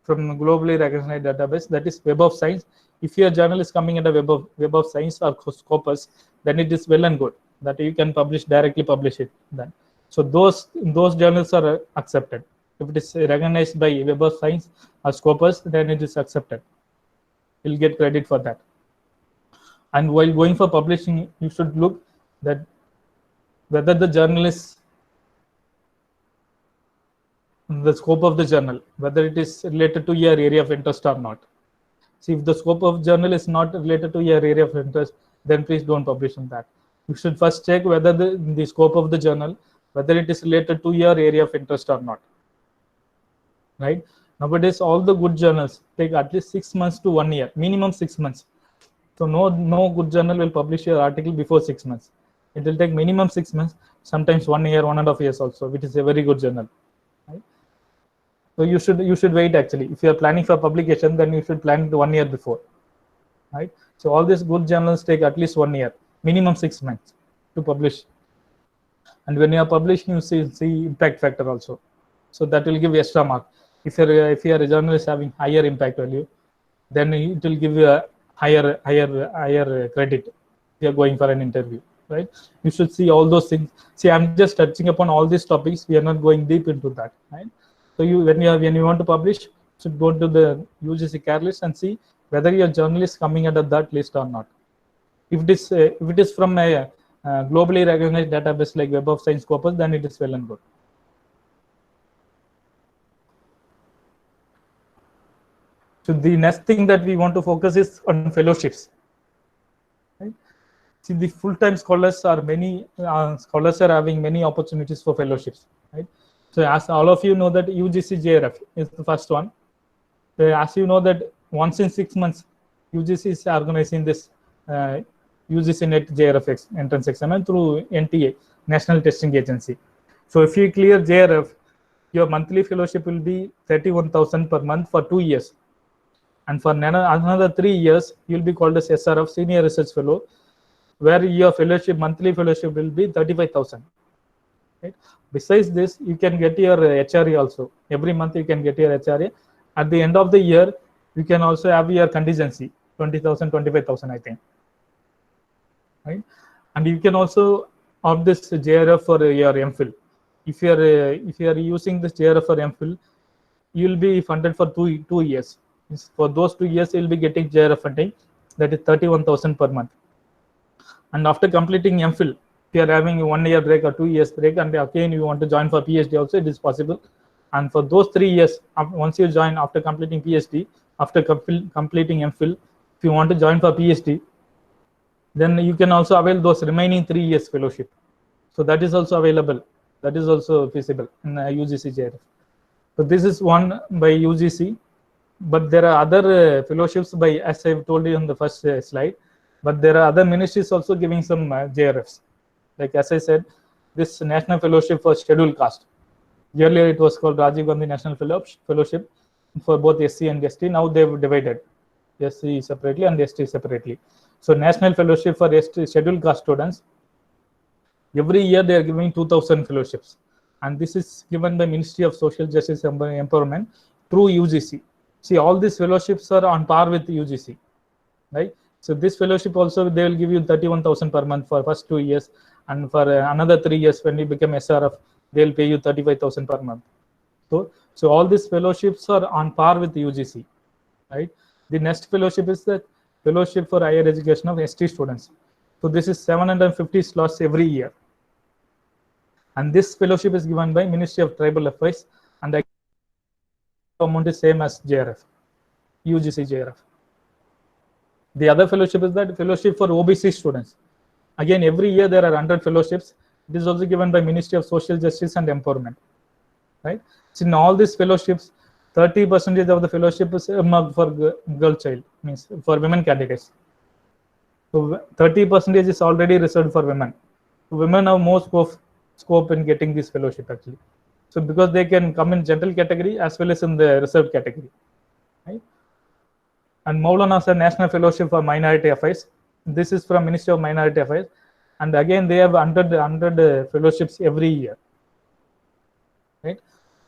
From globally recognized database, that is Web of Science. If your journal is coming under Web of Science or Scopus, then it is well and good that you can directly publish it then. So those journals are accepted. If it is recognized by Web of Science or Scopus, then it is accepted. You'll get credit for that. And while going for publishing, you should look that whether the journal is the scope of the journal, whether it is related to your area of interest or not. See, if the scope of journal is not related to your area of interest, then please don't publish in that. You should first check whether the scope of the journal, whether it is related to your area of interest or not, right? Nowadays, all the good journals take at least 6 months to 1 year, minimum 6 months. So no good journal will publish your article before 6 months. It will take minimum 6 months, sometimes 1 year, 1.5 years also, which is a very good journal. Right? So you should wait actually. If you are planning for publication, then you should plan it 1 year before, right? So all these good journals take at least 1 year, minimum 6 months to publish. And when you are publishing, you see impact factor also. So that will give extra mark. If your journal is having higher impact value, then it will give you a higher credit if you are going for an interview, right? You should see all those things. See, I'm just touching upon all these topics. We are not going deep into that, right? So when you want to publish, you should go to the UGC care list and see whether your journal is coming under that list or not. If it is from a globally recognized database like Web of Science Scopus, then it is well and good. So the next thing that we want to focus is on fellowships. Right? See, the full-time scholars are having many opportunities for fellowships. Right? So as all of you know that UGC JRF is the first one. As you know that once in 6 months, UGC is organizing this UGC NET JRF entrance exam through NTA, National Testing Agency. So if you clear JRF, your monthly fellowship will be 31,000 per month for 2 years. And for another 3 years, you'll be called as SRF, Senior Research Fellow, where your monthly fellowship will be 35,000. Right? Besides this, you can get your HRA also. Every month you can get your HRA. At the end of the year, you can also have your contingency, 20,000, 25,000, I think. Right? And you can also opt this JRF for your MPhil. If you are using this JRF for MPhil, you will be funded for two years. For those 2 years, you will be getting JRF funding, that is 31,000 per month. And after completing MPhil, if you are having a 1 year break or 2 years break, and again you want to join for PhD also, it is possible. And for those 3 years, once you join after completing PhD, after completing MPhil, if you want to join for PhD, then you can also avail those remaining 3 years fellowship. So that is also available. That is also feasible in UGC JRF. So this is one by UGC. But there are other fellowships by, as I've told you on the first slide, but there are other ministries also giving some JRFs. Like as I said, this National Fellowship for Scheduled Caste. Earlier it was called Rajiv Gandhi National Fellowship for both SC and ST. Now they've divided SC separately and ST separately. So National Fellowship for ST scheduled caste students, every year they are giving 2,000 fellowships, and this is given by Ministry of Social Justice and Empowerment through UGC. See, all these fellowships are on par with UGC, right? So this fellowship also, they will give you 31,000 per month for first 2 years, and for another 3 years when you become SRF, they'll pay you 35,000 per month. So all these fellowships are on par with UGC, right? The next fellowship is the Fellowship for Higher Education of ST students. So this is 750 slots every year, and this fellowship is given by Ministry of Tribal Affairs, and the amount is same as JRF, UGC JRF. The other fellowship is that Fellowship for OBC students. Again, every year there are 100 fellowships. It is also given by Ministry of Social Justice and Empowerment, right? So in all these fellowships, 30% of the fellowship is earmarked for girl child, means for women candidates. So 30% is already reserved for women. So women have more scope in getting this fellowship actually. So because they can come in general category as well as in the reserved category, right? And Maulana Sir National Fellowship for Minority Affairs. This is from Ministry of Minority Affairs, and again they have 100 fellowships every year, right?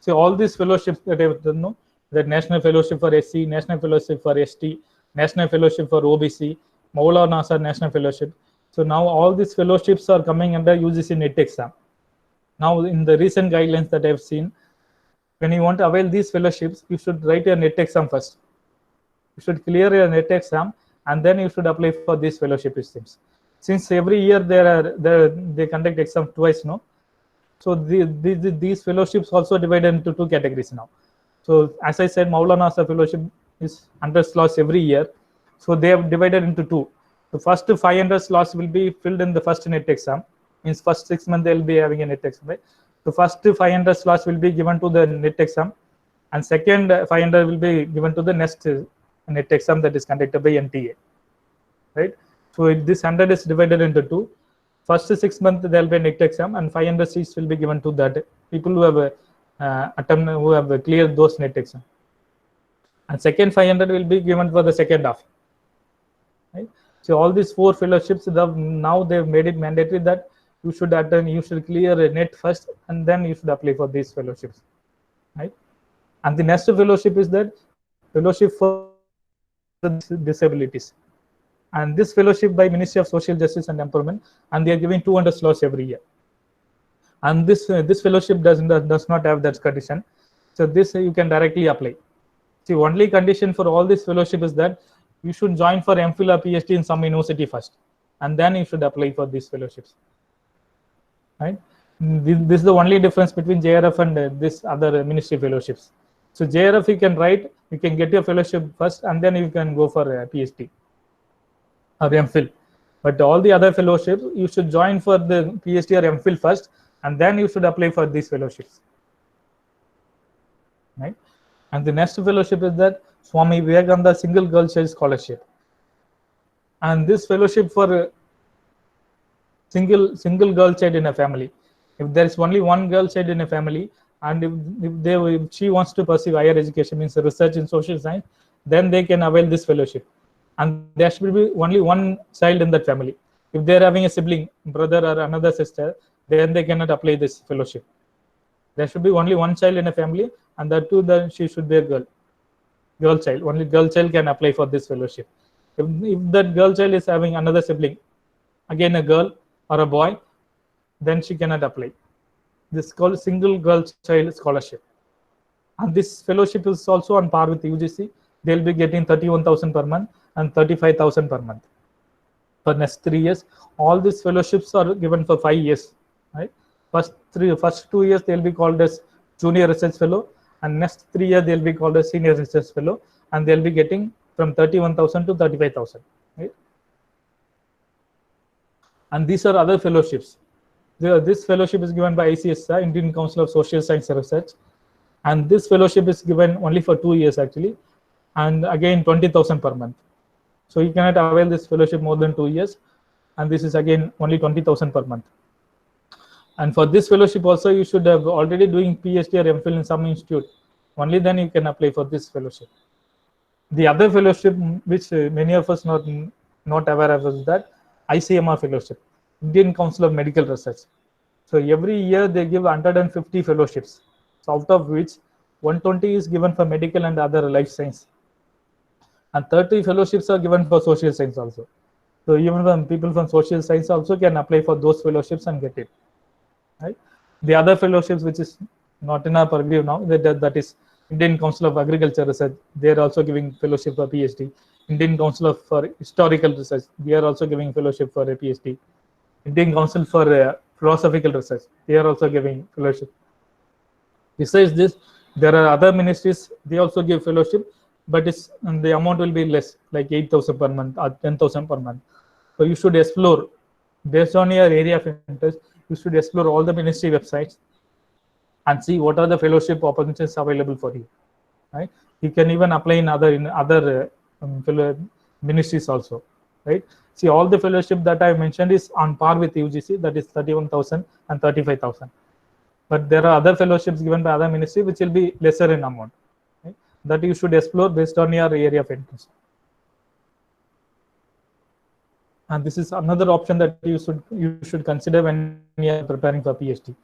So all these fellowships that I have done, that National Fellowship for SC, National Fellowship for ST, National Fellowship for OBC, Maulana Sir National Fellowship. So now all these fellowships are coming under UGC NET exam. Now in the recent guidelines that I have seen, when you want to avail these fellowships, you should write your NET exam first. You should clear your NET exam, and then you should apply for these fellowship systems. Since every year they conduct exam twice, no? So these fellowships also divided into 2 categories now. So as I said, Maulana Sir Fellowship is 100 slots every year. So they have divided into 2. The first 500 slots will be filled in the first NET exam. Means first 6 months they will be having a NET exam, right? The first 500 slots will be given to the NET exam, and second 500 will be given to the next NET exam that is conducted by NTA, right? So this 100 is divided into 2. First 6 months there will be a NET exam, and 500 seats will be given to that people who have cleared those NET exam. And second 500 will be given for the second half, right? So all these 4 fellowships, now they've made it mandatory that you should attend, you should clear a NET first, and then you should apply for these fellowships, right? And the next fellowship is that Fellowship for Disabilities, and this fellowship by Ministry of Social Justice and Empowerment, and they are giving 200 slots every year. And this fellowship does not have that condition, so this you can directly apply. See, only condition for all this fellowship is that you should join for MPhil or PhD in some university first, and then you should apply for these fellowships, right? This is the only difference between JRF and this other ministry fellowships. So JRF you can write, you can get your fellowship first, and then you can go for a PhD or MPhil. But all the other fellowships, you should join for the PhD or MPhil first, and then you should apply for these fellowships, right? And the next fellowship is that Swami Vivekananda Single Girl Child Scholarship, and this fellowship for single girl child in a family. If there is only one girl child in a family, and if she wants to pursue higher education, means research in social science, then they can avail this fellowship. And there should be only one child in that family. If they are having a sibling, brother or another sister, then they cannot apply this fellowship. There should be only one child in a family, and that too, then she should be a girl child. Only girl child can apply for this fellowship. If that girl child is having another sibling, again a girl or a boy, then she cannot apply. This is called Single Girl Child Scholarship. And this fellowship is also on par with UGC. They'll be getting 31,000 per month and 35,000 per month for next 3 years. All these fellowships are given for 5 years, right? First 2 years they'll be called as Junior Research Fellow, and next 3 years they'll be called as Senior Research Fellow, and they'll be getting from 31,000 to 35,000, right? And these are other fellowships. This fellowship is given by ICSR, Indian Council of Social Science Research, and this fellowship is given only for 2 years actually, and again 20,000 per month. So you cannot avail this fellowship more than 2 years, and this is again only 20,000 per month. And for this fellowship also, you should have already doing PhD or MPhil in some institute. Only then you can apply for this fellowship. The other fellowship, which many of us not aware of, is that ICMR fellowship, Indian Council of Medical Research. So every year they give 150 fellowships. So out of which 120 is given for medical and other life science, and 30 fellowships are given for social science also. So even when people from social science also can apply for those fellowships and get it. Right? The other fellowships, which is not in our purview now, that is Indian Council of Agriculture Research. They are also giving fellowship for PhD. Indian Council for Historical Research. They are also giving fellowship for a PhD. Indian Council for Philosophical Research. They are also giving fellowship. Besides this, there are other ministries. They also give fellowship, but the amount will be less, like 8,000 per month or 10,000 per month. So you should explore based on your area of interest. You should explore all the ministry websites and see what are the fellowship opportunities available for you. Right? You can even apply in other ministries also. Right? See, all the fellowship that I mentioned is on par with UGC, that is 31,000 and 35,000. But there are other fellowships given by other ministry which will be lesser in amount. Right? That you should explore based on your area of interest. And this is another option that you should consider when you are preparing for PhD.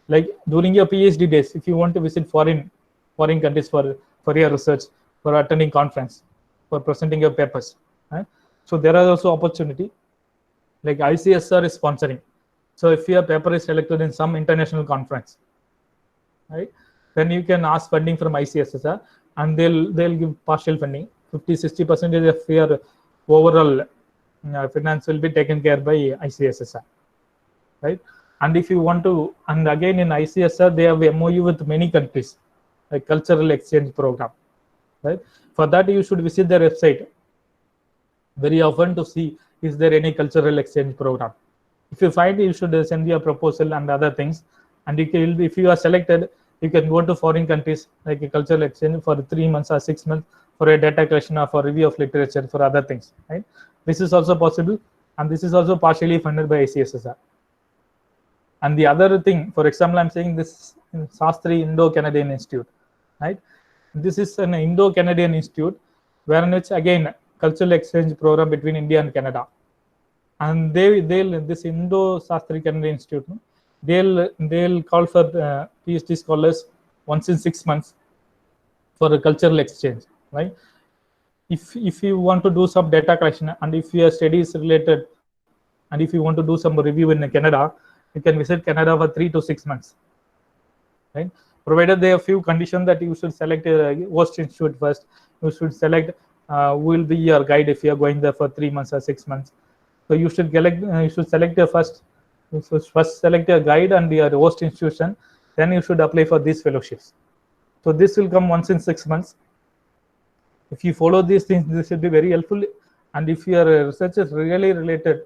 Like during your PhD days, if you want to visit foreign countries for your research, for attending conference, for presenting your papers, right? So there are also opportunity. Like ICSR is sponsoring. So if your paper is selected in some international conference, right, then you can ask funding from ICSR, and they'll give partial funding. 50-60% of your overall finance will be taken care by ICSR, right? And if you want to, and again in ICSR, they have MOU with many countries, like cultural exchange program, right? For that, you should visit their website very often to see is there any cultural exchange program. If you find, you should send your proposal and other things, and you can, if you are selected, you can go to foreign countries like a cultural exchange for 3 months or 6 months for a data collection or for review of literature, for other things, right? This is also possible, and this is also partially funded by ICSR. And the other thing, for example, I'm saying this in Shastri Indo-Canadian Institute, right? This is an Indo-Canadian Institute, wherein which again cultural exchange program between India and Canada. And they'll this Indo-Shastri Canadian Institute, they'll call for PhD scholars once in 6 months for a cultural exchange, right? If you want to do some data collection, and if your study is related, and if you want to do some review in Canada, you can visit Canada for 3 to 6 months, right? Provided there are few conditions that you should select a host institute first. You should select who will be your guide if you are going there for 3 months or 6 months. So you should select your first select your guide and your host institution. Then you should apply for these fellowships. So this will come once in 6 months. If you follow these things, this will be very helpful. And if your research is really related,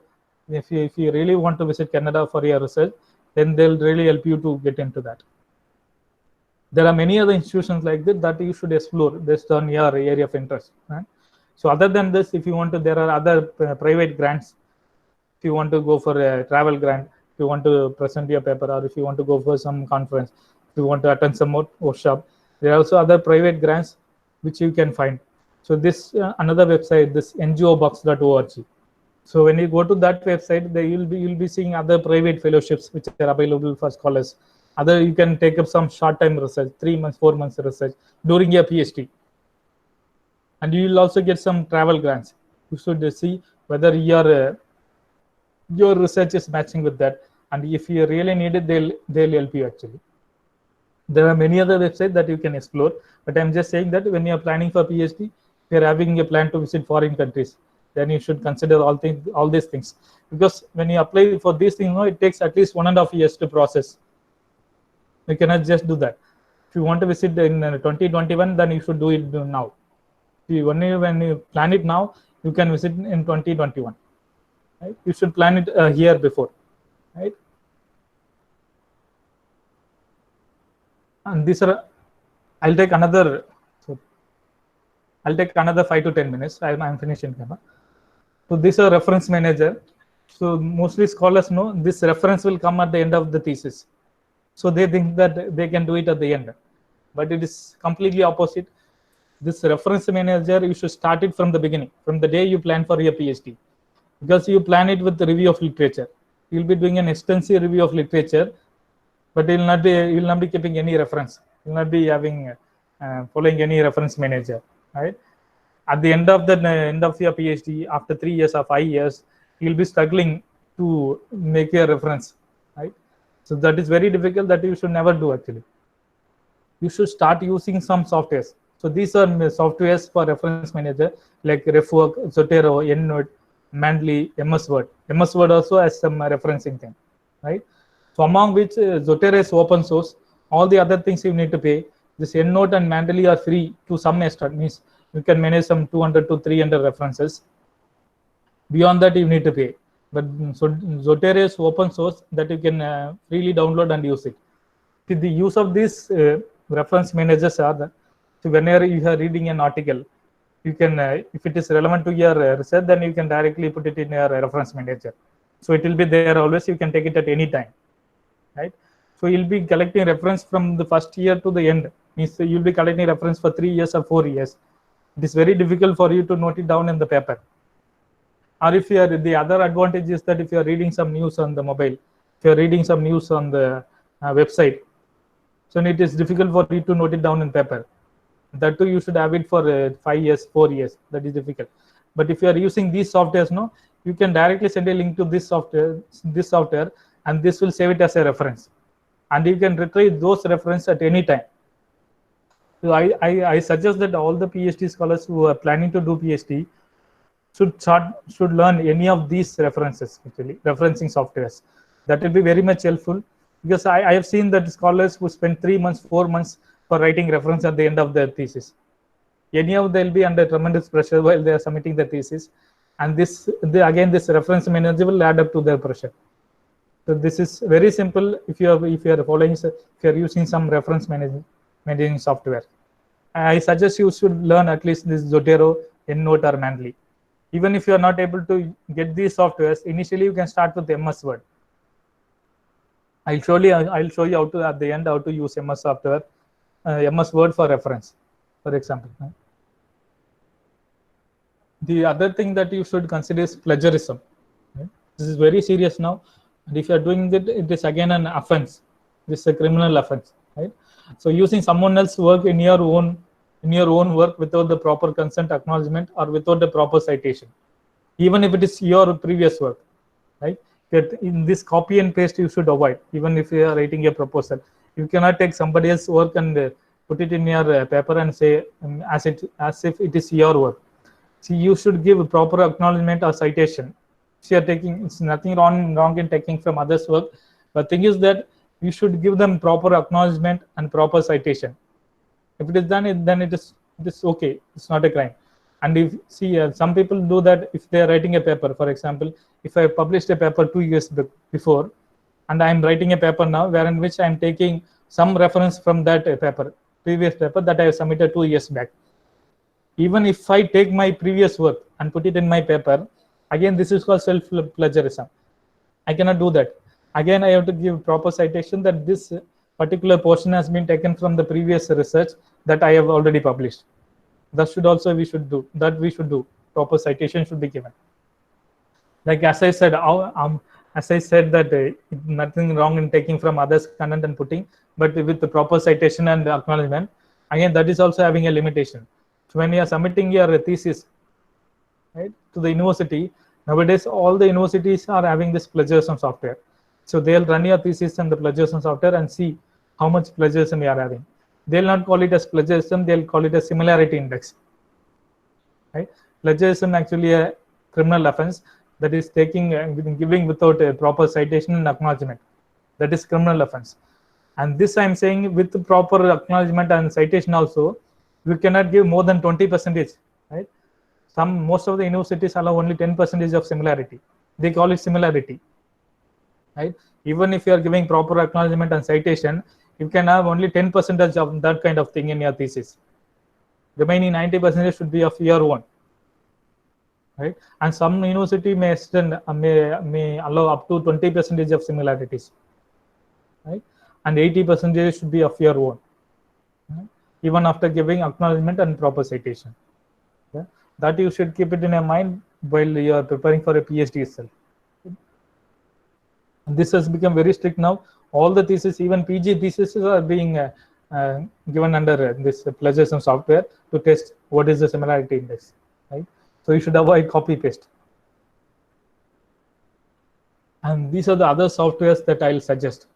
if you really want to visit Canada for your research, then they'll really help you to get into that. There are many other institutions like that you should explore based on your area of interest. Right? So other than this, if you want to, there are other private grants. If you want to go for a travel grant, if you want to present your paper, or if you want to go for some conference, if you want to attend some more workshop, there are also other private grants which you can find. So this another website, this ngobox.org. So when you go to that website, you'll be seeing other private fellowships which are available for scholars. Other, you can take up some short-time research, 3 months, 4 months research during your PhD. And you will also get some travel grants. You should see whether your research is matching with that. And if you really need it, they'll help you actually. There are many other websites that you can explore, but I'm just saying that when you're planning for PhD, if you're having a plan to visit foreign countries, then you should consider all these things. Because when you apply for these things, it takes at least 1.5 years to process. You cannot just do that. If you want to visit in 2021, then you should do it now. When you plan it now, you can visit in 2021. Right? You should plan it a year before. Right? And these are, I'll take another 5 to 10 minutes. I'm finishing. So this is a reference manager. So mostly scholars know this reference will come at the end of the thesis. So they think that they can do it at the end, but it is completely opposite. This reference manager, you should start it from the beginning, from the day you plan for your PhD, because you plan it with the review of literature. You'll be doing an extensive review of literature, but you'll not be keeping any reference. You'll not be having following any reference manager, right? At the end of your PhD, after 3 years or 5 years, you'll be struggling to make a reference, right? So that is very difficult. That you should never do actually. You should start using some softwares. So these are softwares for reference manager like RefWork, Zotero, EndNote, Manly, MS Word. MS Word also has some referencing thing, right? So among which Zotero is open source. All the other things you need to pay. This EndNote and Manly are free to some extent. Means you can manage some 200 to 300 references. Beyond that, you need to pay. But so Zotero is open source that you can freely download and use it. The use of these reference managers are that so whenever you are reading an article, you can, if it is relevant to your research, then you can directly put it in your reference manager. So it will be there always. You can take it at any time, right? So you'll be collecting reference from the first year to the end. Means you'll be collecting reference for 3 years or 4 years. It is very difficult for you to note it down in the paper. Or if you are, the other advantage is that if you are reading some news on the mobile, if you are reading some news on the website, so it is difficult for you to note it down in paper. That too, you should have it for 5 years, 4 years. That is difficult. But if you are using these softwares, no, you can directly send a link to this software, and this will save it as a reference, and you can retrieve those references at any time. So I suggest that all the PhD scholars who are planning to do PhD should learn any of these references, actually referencing softwares. That will be very much helpful, because I have seen that scholars who spend 3 months, 4 months for writing reference at the end of their thesis. Anyhow, they'll be under tremendous pressure while they are submitting the thesis, and this reference manager will add up to their pressure. So this is very simple if you are using some reference managing software. I suggest you should learn at least this Zotero, EndNote, or Manly. Even if you are not able to get these softwares, initially you can start with MS Word. I'll show you how to at the end how to use MS software, MS Word for reference, for example. The other thing that you should consider is plagiarism. This is very serious now, and if you are doing it, it is again an offense. This is a criminal offense, right? So using someone else's work in your own work without the proper consent, acknowledgement, or without the proper citation, even if it is your previous work, right? In this copy and paste you should avoid. Even if you are writing a proposal, you cannot take somebody else's work and put it in your paper and say as if it is your work. See, you should give a proper acknowledgement or citation. So you are taking, it's nothing wrong in taking from others' work, but thing is that you should give them proper acknowledgement and proper citation. If it is done, then it is okay. It's not a crime. And if some people do that if they are writing a paper. For example, if I published a paper 2 years before, and I am writing a paper now, wherein which I am taking some reference from that paper, previous paper that I have submitted 2 years back. Even if I take my previous work and put it in my paper, again this is called self-plagiarism. I cannot do that. Again, I have to give proper citation that this particular portion has been taken from the previous research that I have already published. That should also we should do. Proper citation should be given. Like as I said that nothing wrong in taking from others' content and putting, but with the proper citation and acknowledgement, again that is also having a limitation. So when you are submitting your thesis, right, to the university, nowadays all the universities are having this plagiarism software. So they'll run your thesis and the plagiarism software and see how much plagiarism you are having. They'll not call it as plagiarism, they'll call it a similarity index. Right? Plagiarism actually a criminal offense, that is giving without a proper citation and acknowledgement. That is criminal offense. And this I am saying with the proper acknowledgement and citation also, we cannot give more than 20%. Right? Most of the universities allow only 10% of similarity. They call it similarity. Right? Even if you are giving proper acknowledgement and citation, you can have only 10% of that kind of thing in your thesis. Remaining 90% should be of your own. right? And some university may extend, may allow up to 20% of similarities, right? And 80% should be of your own, right? Even after giving acknowledgement and proper citation. Okay? That you should keep it in your mind while you are preparing for a PhD itself. This has become very strict now. All the theses, even PG theses, are being given under this plagiarism software to test what is the similarity index, right? So you should avoid copy paste. And these are the other softwares that I'll suggest,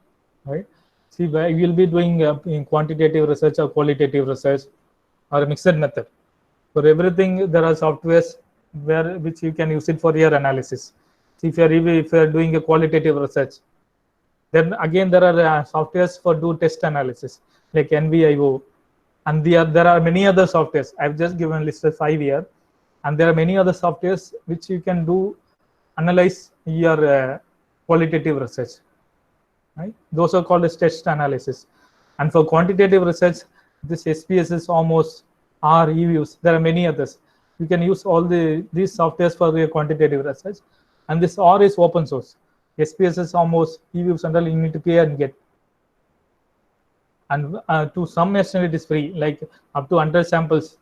right? See, where you will be doing in quantitative research or qualitative research or a mixed method. For everything, there are softwares which you can use it for your analysis. See, if you are doing a qualitative research, then again there are softwares for do test analysis like NVIO, and there are many other softwares. I've just given a list of 5 here, and there are many other softwares which you can do analyze your qualitative research, right? Those are called as test analysis. And for quantitative research, this SPSS, almost R, eViews, there are many others. You can use all these softwares for your quantitative research, and this R is open source. SPSS, almost eViews, and all you need to pay and get. And to some extent it is free, like up to 100 samples,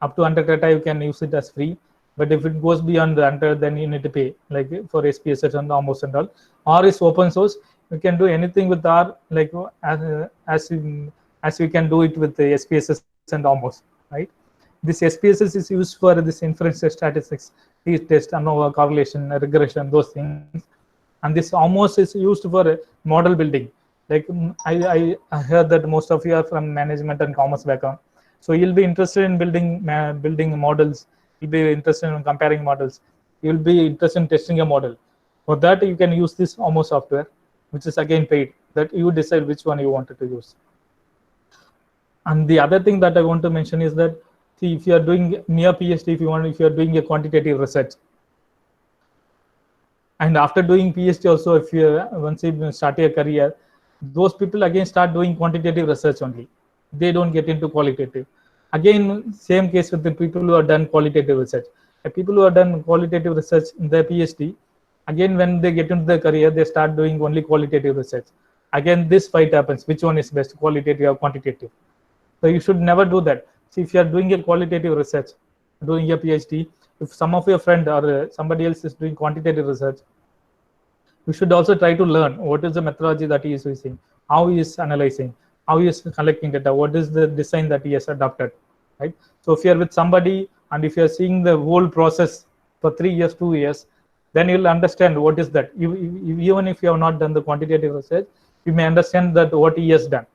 up to 100 data you can use it as free. But if it goes beyond the 100, then you need to pay, like for SPSS and almost and all. R is open source. You can do anything with R, like as we can do it with the SPSS and almost, right? This SPSS is used for this inference statistics, t-test, ANOVA, correlation, regression, those things. And this almost is used for model building. Like I heard that most of you are from management and commerce background, so you'll be interested in building models. You'll be interested in comparing models. You'll be interested in testing a model. For that, you can use this OMO software, which is again paid. That you decide which one you wanted to use. And the other thing that I want to mention is that, see, if you are doing near PhD, if you are doing a quantitative research, and after doing PhD also, if you once you start your career, those people again start doing quantitative research only. They don't get into qualitative. Again, same case with the people who have done qualitative research. The people who have done qualitative research in their PhD, again, when they get into their career, they start doing only qualitative research. Again, this fight happens. Which one is best, qualitative or quantitative? So you should never do that. See, if you are doing a qualitative research, doing your PhD, if some of your friend or somebody else is doing quantitative research, you should also try to learn what is the methodology that he is using, how he is analyzing, how he is collecting data, what is the design that he has adopted, right? So if you are with somebody and if you are seeing the whole process for 3 years, 2 years, then you'll understand what is that. Even if you have not done the quantitative research, you may understand that what he has done.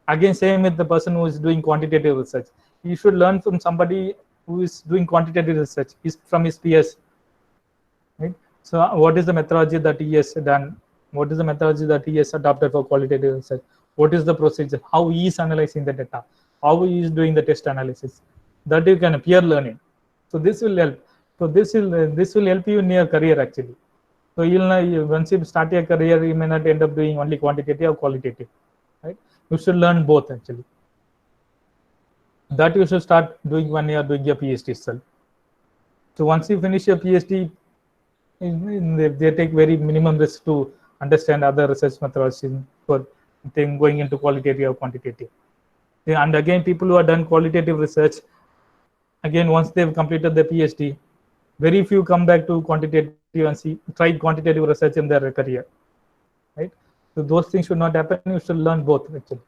Again, same with the person who is doing quantitative research. You should learn from somebody who is doing quantitative research, from his peers, right? So what is the methodology that he has done? What is the methodology that he has adopted for qualitative research? What is the procedure? How he is analyzing the data? How he is doing the test analysis? That you can peer learning. So this will help. So this will help you in your career actually. So you'll know, once you start your career, you may not end up doing only quantitative or qualitative, right? You should learn both actually. That you should start doing when you are doing your PhD itself. So once you finish your PhD, they take very minimum risk to understand other research methodologies for going into qualitative or quantitative. And again, people who have done qualitative research, again, once they've completed their PhD, very few come back to quantitative and try quantitative research in their career, right? So those things should not happen. You should learn both actually.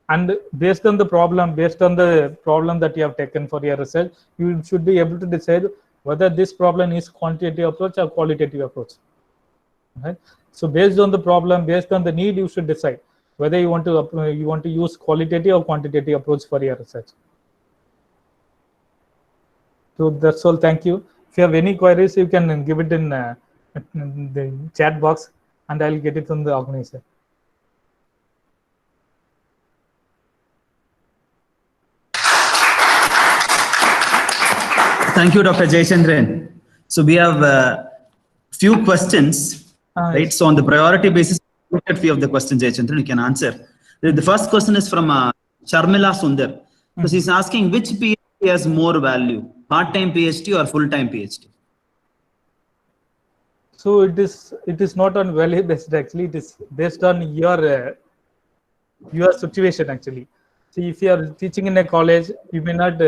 And based on the problem that you have taken for your research, you should be able to decide whether this problem is quantitative approach or qualitative approach, right? So based on the problem, based on the need, you should decide whether you want to use qualitative or quantitative approach for your research. So that's all. Thank you. If you have any queries, you can give it in the chat box, and I'll get it from the organizer. Thank you, Dr. Jayachandran. So we have a few questions, right? Yes. So on the priority basis, look at few of the questions, Jayachandran, you can answer. The first question is from Sharmila Sundar. So she's asking which PhD has more value, part-time PhD or full-time PhD? So it is not on value based actually. It is based on your situation actually. See, if you are teaching in a college, you may not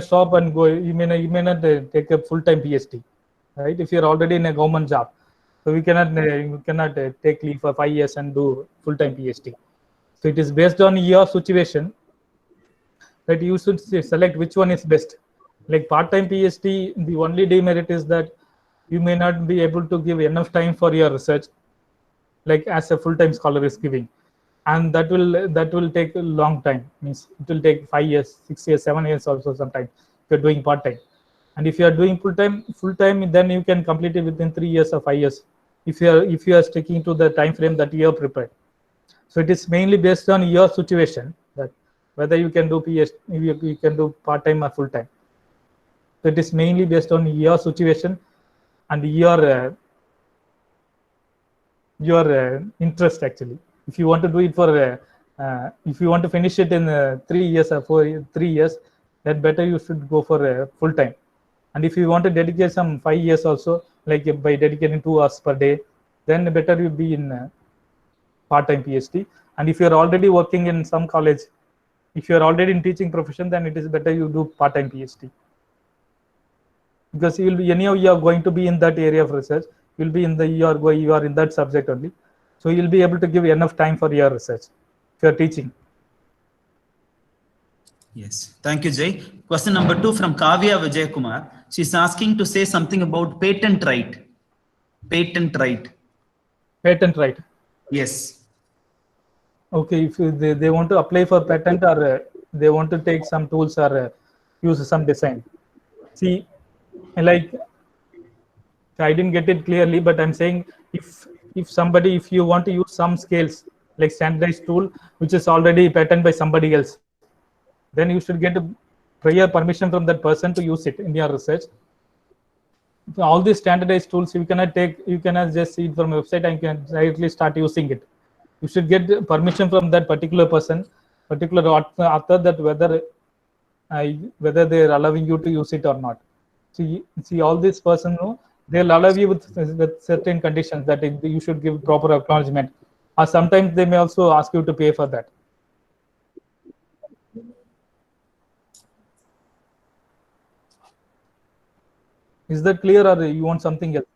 stop and go. You may not take a full time PhD, right? If you are already in a government job, so you cannot take leave for 5 years and do full time PhD. So it is based on your situation that you should select which one is best. Like part-time PhD, the only demerit is that you may not be able to give enough time for your research, like as a full-time scholar is giving, and that will take a long time. Means it will take 5 years, 6 years, 7 years also sometimes if you're doing part-time. And if you are doing full-time, then you can complete it within 3 years or 5 years if you are sticking to the time frame that you have prepared. So it is mainly based on your situation that whether you can do PhD, you can do part-time or full-time. So it is mainly based on your situation and your interest actually. If you want to do it for if you want to finish it in 3 years or 3 years, then better you should go for full-time. And if you want to dedicate some 5 years also, like by dedicating 2 hours per day, then better you be in part-time PhD. And if you're already working in some college, if you're already in teaching profession, then it is better you do part-time PhD. Because you will be anyhow you are going to be in that area of research. You'll be in the you are in that subject only. So you'll be able to give enough time for your research if you're teaching. Yes, thank you, Jay. Question number 2 from Kavya Vijay Kumar. She's asking to say something about patent right. Patent right. Patent right. Yes. Okay, if they want to apply for patent or they want to take some tools or use some design. See, like I didn't get it clearly, but I'm saying if you want to use some scales like standardized tool which is already patented by somebody else, then you should get prior permission from that person to use it in your research. All these standardized tools you cannot just see it from a website and can directly start using it. You should get permission from that particular person, particular author, that whether they're allowing you to use it or not. See all these person, they'll allow you with certain conditions that you should give proper acknowledgement, or sometimes they may also ask you to pay for that. Is that clear, or you want something else?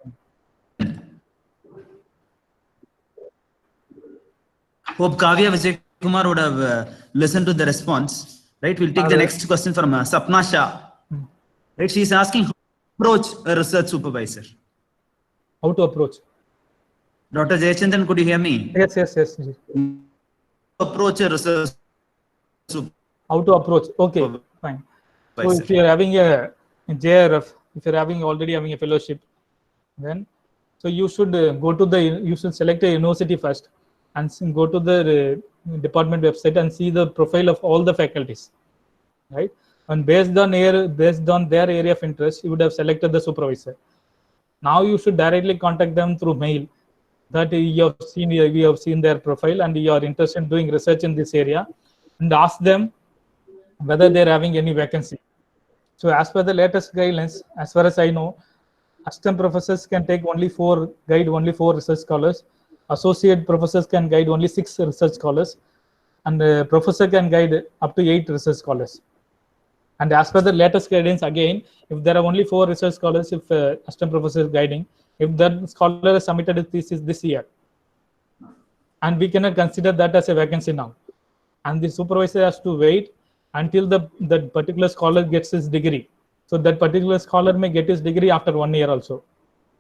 Hope Kavya Vijay Kumar would have listened to the response. Right, we'll take the next question from Sapna Shah. Right, she's asking how to approach a research supervisor. How to approach? Dr. Jayachandran, could you hear me? Yes. Approach a research supervisor. How to approach? Okay, fine. So if you're having a JRF, if you're already having a fellowship, then so you should you should select a university first and go to the department website and see the profile of all the faculties, right? And based on their area of interest, you would have selected the supervisor. Now you should directly contact them through mail that we have seen their profile and you are interested in doing research in this area, and ask them whether they're having any vacancy. So as per the latest guidelines, as far as I know, assistant professors can take only 4 research scholars, associate professors can guide only 6 research scholars, and the professor can guide up to 8 research scholars. And as per the latest guidance, again, if there are only 4 research scholars, if assistant professor is guiding, if that scholar has submitted a thesis this year, and we cannot consider that as a vacancy now, and the supervisor has to wait until the particular scholar gets his degree. So that particular scholar may get his degree after 1 year also,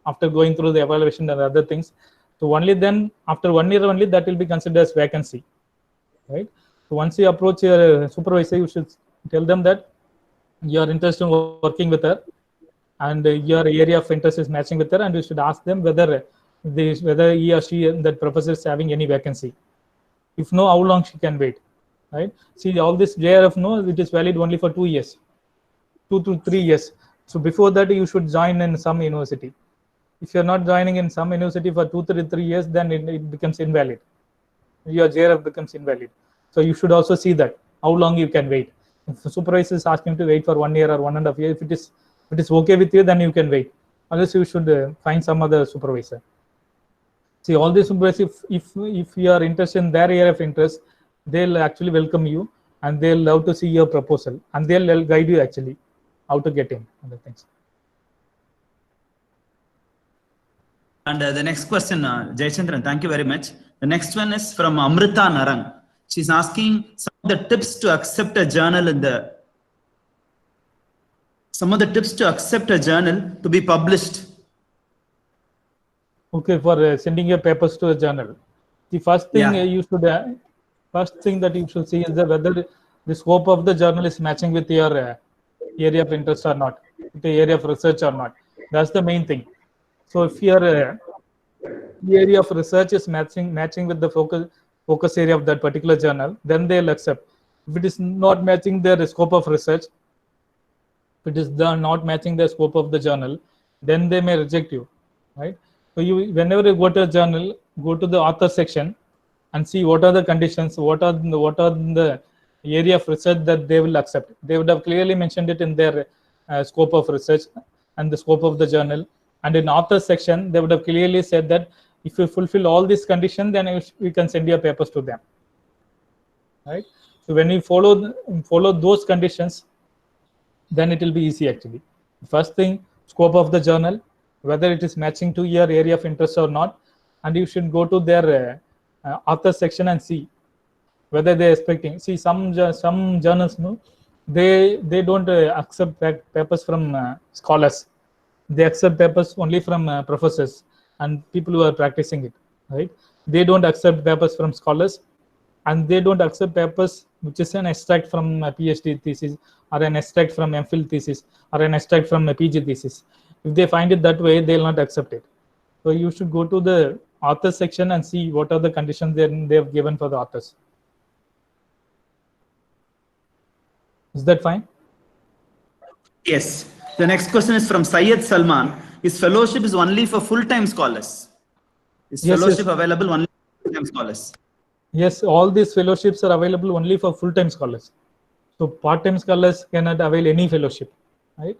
after going through the evaluation and other things. So only then, after 1 year only, that will be considered as vacancy, right? So once you approach your supervisor, you should tell them that you are interested in working with her, and your area of interest is matching with her, and you should ask them whether he or she, that professor, is having any vacancy. If no, how long she can wait, right? See, all this JRF, it is valid only for 2 years, 2 to 3 years. So before that, you should join in some university. If you're not joining in some university for 2 to 3 years, then it becomes invalid. Your JRF becomes invalid. So you should also see that how long you can wait. If the supervisor is asking to wait for 1 year or 1.5 years, if it is okay with you, then you can wait. Unless you should find some other supervisor. See, all these supervisors, if you are interested in their area of interest, they'll actually welcome you and they'll love to see your proposal and they'll guide you actually how to get in other things. And the next question, Jayachandran, thank you very much. The next one is from Amrita Narang. She's asking some of the tips to accept a journal to be published. Okay, for sending your papers to a journal. The first thing first thing that you should see is whether the scope of the journal is matching with your area of interest or not, with the area of research or not. That's the main thing. So if your area of research is matching with the focus area of that particular journal, then they'll accept. If it is not matching their scope of research, if it is not matching the scope of the journal, then they may reject you, right? So you, whenever you go to a journal, go to the author section and see what are the conditions, what are the area of research that they will accept. They would have clearly mentioned it in their scope of research and the scope of the journal. And in author section, they would have clearly said that if you fulfill all these conditions, then we can send your papers to them, right? So when you follow those conditions, then it will be easy actually. First thing, scope of the journal, whether it is matching to your area of interest or not, and you should go to their author section and see whether they're expecting. See, some journals, no, they don't accept papers from scholars. They accept papers only from professors and people who are practicing it, right? They don't accept papers from scholars, and they don't accept papers which is an extract from a PhD thesis or an extract from MPhil thesis or an extract from a PG thesis. If they find it that way, they'll not accept it. So you should go to the author section and see what are the conditions they have given for the authors. Is that fine? Yes. The next question is from Syed Salman. His fellowship is only for full-time scholars. Is fellowship available only for full-time scholars? Yes, all these fellowships are available only for full-time scholars. So part-time scholars cannot avail any fellowship, right?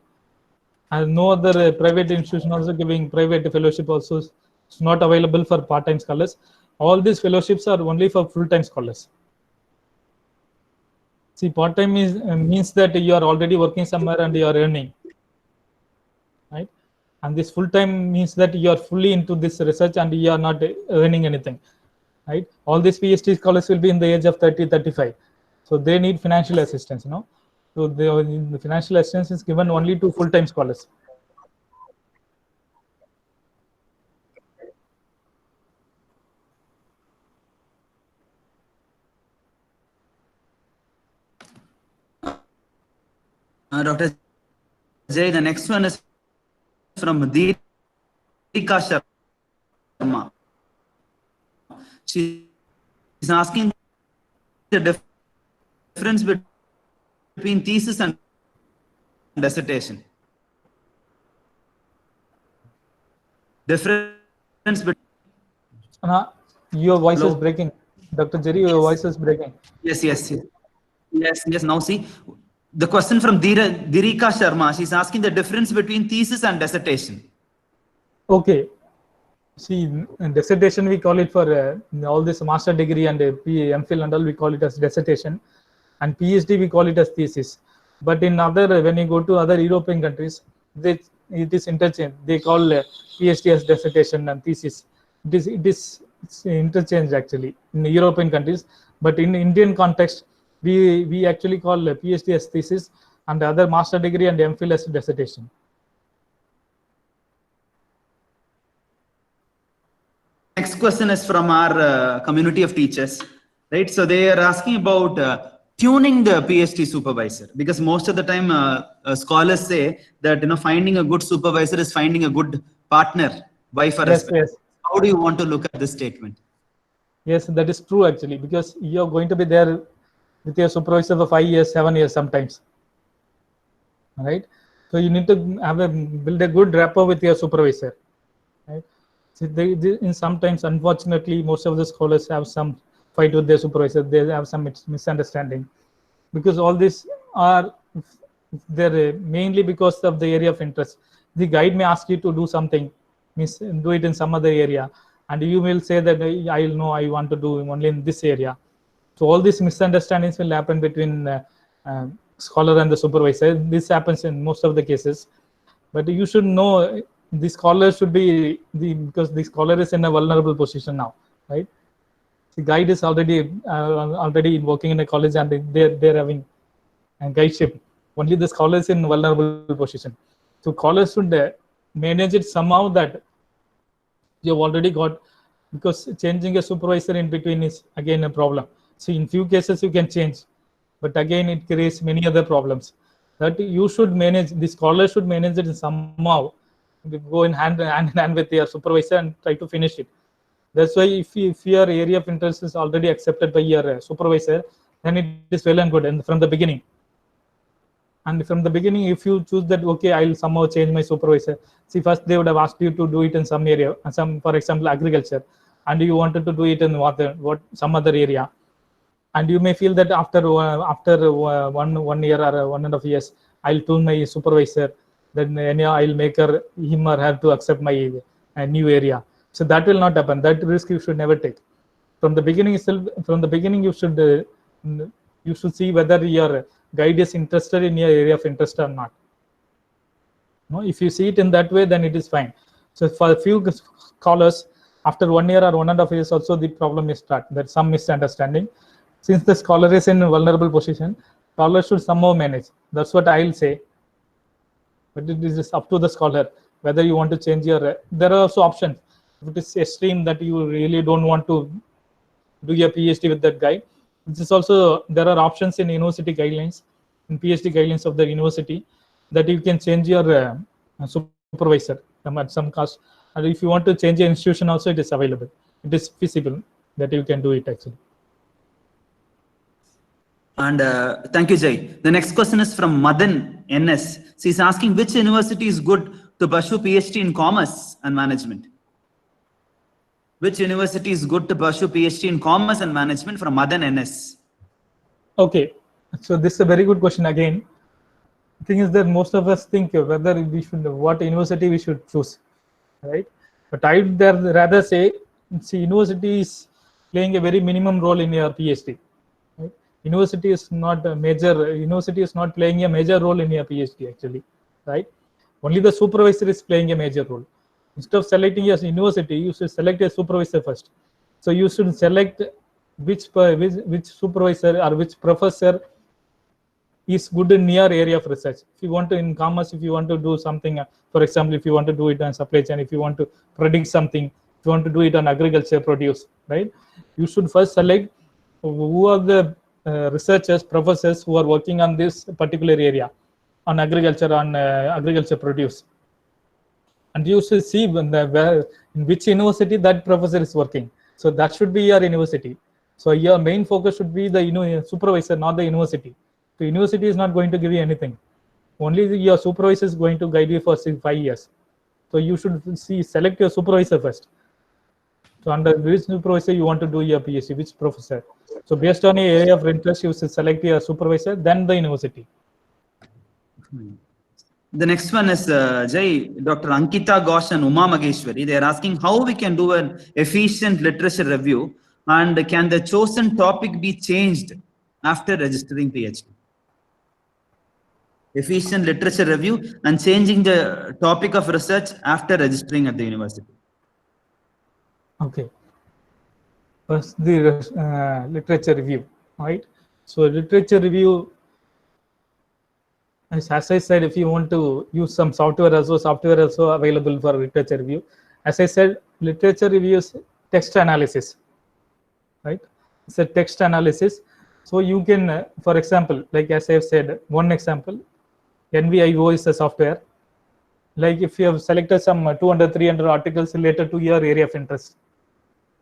And no other private institution also giving private fellowship also is not available for part-time scholars. All these fellowships are only for full-time scholars. See, part-time means that you are already working somewhere and you are earning, right? And this full-time means that you are fully into this research and you are not earning anything, right? All these PhD scholars will be in the age of 30, 35. So they need financial assistance, you know. So the financial assistance is given only to full-time scholars. Dr. Jay, the next one is from Dirika Sharma. She is asking the difference between thesis and dissertation. Difference between. Your voice Hello? is breaking. Dr. Jerry, your voice is breaking. Yes. Now see, the question from Dirika Sharma, she's asking the difference between thesis and dissertation. Okay. See, in dissertation, we call it for all this master degree and MPhil and all, we call it as dissertation. And PhD, we call it as thesis. But in when you go to other European countries, it is interchange. They call PhD as dissertation and thesis. It's interchange actually in the European countries. But in Indian context, we actually call PhD as thesis and the other master degree and MPhil as dissertation. Next question is from our community of teachers, right? So they are asking about tuning the PhD supervisor, because most of the time scholars say that finding a good supervisor is finding a good partner, wife or husband. Yes. How do you want to look at this statement? Yes, that is true actually, because you are going to be there with your supervisor for 5 years, 7 years sometimes, right? So you need to build a good rapport with your supervisor, right? So sometimes, unfortunately, most of the scholars have some fight with their supervisor. They have some misunderstanding, because all these are mainly because of the area of interest. the guide may ask you to do something, means do it in some other area, and you will say that I know I want to do only in this area. So all these misunderstandings will happen between scholar and the supervisor. This happens in most of the cases, but you should know the scholar should be because the scholar is in a vulnerable position now, right? The guide is already working in a college and they're having a guideship. Only the scholar is in vulnerable position. So scholars should manage it somehow that you've already got, because changing a supervisor in between is again a problem. See, in few cases you can change, but again it creates many other problems. That you should manage, the scholar should manage it somehow, go in hand in hand with your supervisor and try to finish it. That's why if your area of interest is already accepted by your supervisor, then it is well and good, and from the beginning. And from the beginning, if you choose that, okay, I'll somehow change my supervisor. See, first they would have asked you to do it in some area, for example, agriculture, and you wanted to do it in some other area. And you may feel that after 1 year or 1.5 years, I'll tune my supervisor. Then I'll make him or her to accept my new area. So that will not happen. That risk you should never take. From the beginning you should see whether your guide is interested in your area of interest or not. No, if you see it in that way, then it is fine. So for a few scholars, after 1 year or 1.5 years, also the problem is start. There's some misunderstanding. Since the scholar is in a vulnerable position, scholar should somehow manage. That's what I'll say. But it is up to the scholar whether you want to change your. There are also options. If it is extreme that you really don't want to do your PhD with that guy, this is also, there are options in university guidelines, in PhD guidelines of the university, that you can change your supervisor at some cost. And if you want to change your institution also, it is available. It is feasible that you can do it actually. And thank you, Jay. The next question is from Madan NS. So he's asking which university is good to pursue PhD in commerce and management? Which university is good to pursue PhD in commerce and management, from Madan NS? Okay, so this is a very good question again. The thing is that most of us think whether we should, what university we should choose, right? But I would rather say, see, university is playing a very minimum role in your PhD. Right? University is not playing a major role in your PhD actually, right? Only the supervisor is playing a major role. Instead of selecting your university, you should select a supervisor first. So you should select which supervisor or which professor is good in your area of research. If you want to, in commerce, if you want to do something, for example, if you want to do it on supply chain, if you want to predict something, if you want to do it on agriculture produce, right? You should first select who are the researchers, professors who are working on this particular area, on agriculture, on agriculture produce. And you should see in which university that professor is working. So that should be your university. So your main focus should be the supervisor, not the university. The university is not going to give you anything. Only your supervisor is going to guide you for 5 years. So you should select your supervisor first. So under which supervisor you want to do your PhD, which professor. So based on your area of interest, you should select your supervisor, then the university. The next one is Jay, Dr. Ankita Ghosh and Uma Mageshwari. They are asking how we can do an efficient literature review, and can the chosen topic be changed after registering PhD? Efficient literature review and changing the topic of research after registering at the university. Okay. First, the literature review, right? So literature review, as I said, if you want to use some software also available for literature review. As I said, literature review is text analysis, right? It's a text analysis. So you can, for example, like as I've said, one example, NVIO is a software. Like if you have selected some 200, 300 articles related to your area of interest,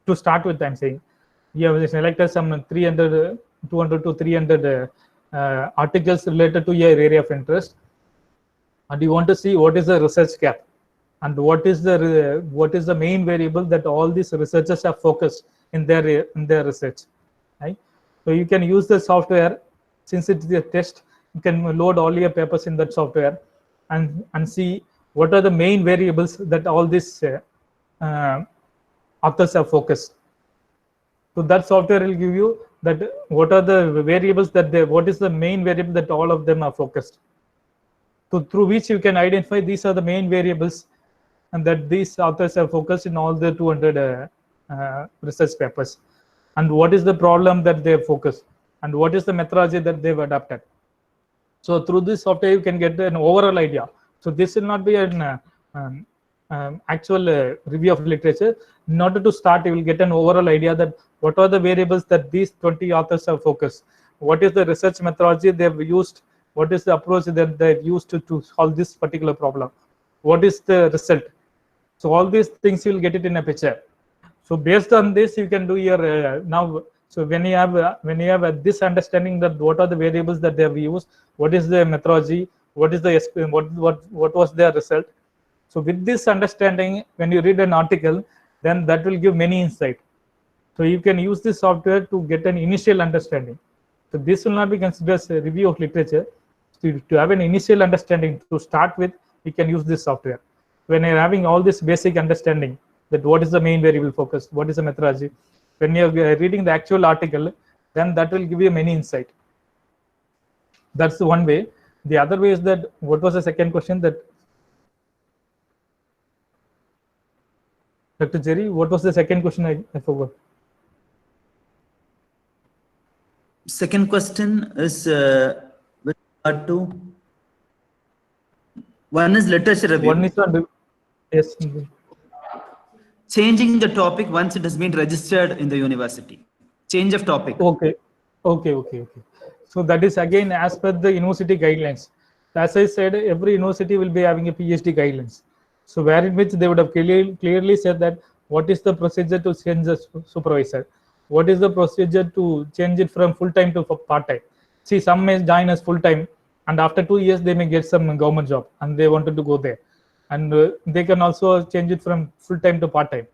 to start with, I'm saying, you have selected some 200 to 300 articles related to your area of interest, and you want to see what is the research gap and what is the main variable that all these researchers have focused in their research, right? So you can use the software. Since it's a test, you can load all your papers in that software and see what are the main variables that all these authors have focused. So that software will give you that what are the variables that what is the main variable that all of them are focused. So through which you can identify these are the main variables and that these authors have focused in all the 200 research papers. And what is the problem that they have focused and what is the methodology that they've adapted. So through this software, you can get an overall idea. So this will not be an actual review of literature. In order to start, you will get an overall idea that what are the variables that these 20 authors have focused. What is the research methodology they've used? What is the approach that they've used to solve this particular problem? What is the result? So all these things you will get it in a picture. So based on this, you can do your now. So when you have this understanding that what are the variables that they have used, what is the methodology, what is the what was their result. So with this understanding, when you read an article, then that will give many insight. So you can use this software to get an initial understanding. So this will not be considered as a review of literature. To have an initial understanding to start with, you can use this software. When you're having all this basic understanding that what is the main variable focus, what is the methodology, when you're reading the actual article, then that will give you many insight. That's the one way. The other way is that, what was the second question that Dr. Jerry, what was the second question? I forgot. Second question is with regard to one is literature review. One is on, yes. Changing the topic once it has been registered in the university. Change of topic. Okay. So that is again as per the university guidelines. As I said, every university will be having a PhD guidelines. So where in which they would have clearly said that what is the procedure to change the supervisor? What is the procedure to change it from full-time to part-time? See, some may join as full-time and after 2 years they may get some government job and they wanted to go there. And they can also change it from full-time to part-time.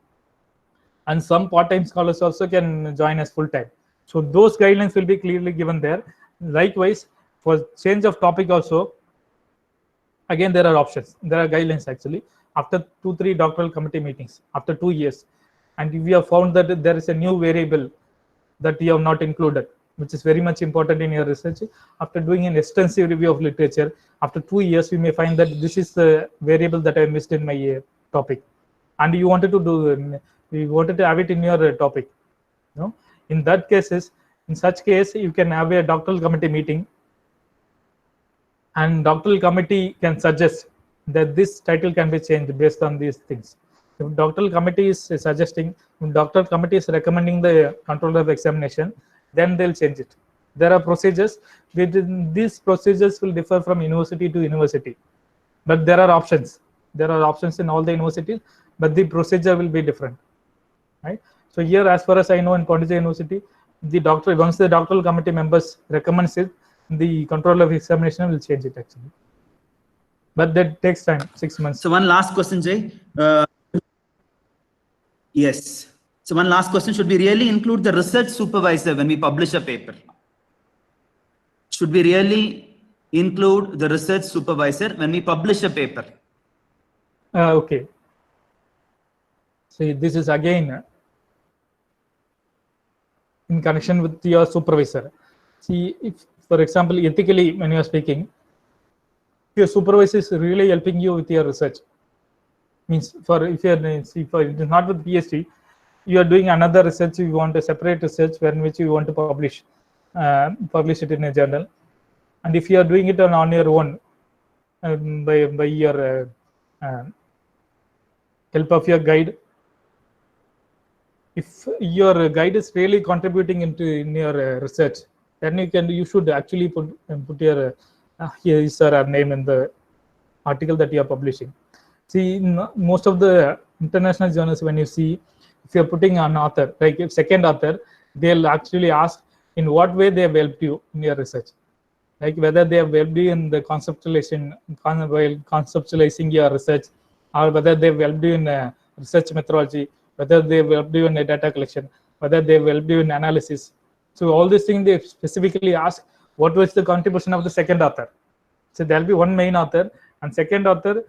And some part-time scholars also can join as full-time. So those guidelines will be clearly given there. Likewise, for change of topic also, again, there are options. There are guidelines actually. After 2-3 doctoral committee meetings, after 2 years, and if you have found that there is a new variable that you have not included, which is very much important in your research, after doing an extensive review of literature, after 2 years, you may find that this is the variable that I missed in my topic, and you wanted to have it in your topic. No, in that cases, in such case, you can have a doctoral committee meeting, and doctoral committee can suggest that this title can be changed based on these things. If doctoral committee is suggesting, if doctoral committee is recommending the controller of examination, then they'll change it. There are procedures. These procedures will differ from university to university, but there are options. There are options in all the universities, but the procedure will be different, right? So here, as far as I know, in Pondicherry University, once the doctoral committee members recommends it, the controller of examination will change it actually. But that takes time, 6 months. So one last question, Jay. Yes. So one last question, should we really include the research supervisor when we publish a paper? Should we really include the research supervisor when we publish a paper? Okay. See, this is again in connection with your supervisor. See, if, for example, ethically, when you are speaking, your supervisor is really helping you with your research. Means if it is not with PhD, you are doing another research, you want a separate research in which you want to publish it in a journal. And if you are doing it on your own, by your help of your guide, if your guide is really contributing in your research, then you should actually put your here is our name in the article that you are publishing. See, in most of the international journals, when you see, if you're putting an author, like if second author, they'll actually ask in what way they have helped you in your research. Like whether they have helped you in the conceptualizing your research, or whether they've helped you in research methodology, whether they've helped you in data collection, whether they've helped you in analysis. So all these things they specifically ask, what was the contribution of the second author? So there'll be one main author, and second author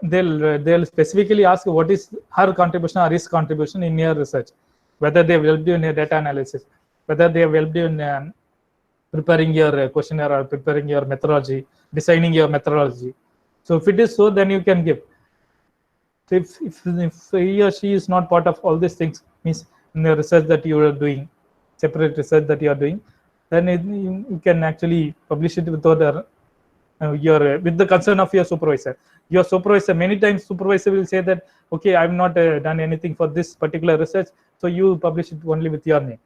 they'll specifically ask what is her contribution or his contribution in your research, whether they have helped you in your data analysis, whether they have helped you in preparing your questionnaire or preparing your methodology, designing your methodology. So if it is so, then you can give. So if he or she is not part of all these things, means in the research that you are doing, separate research that you are doing, then you can actually publish it without with the concern of your supervisor. Your supervisor, many times supervisor will say that, okay, I've not done anything for this particular research, so you publish it only with your name,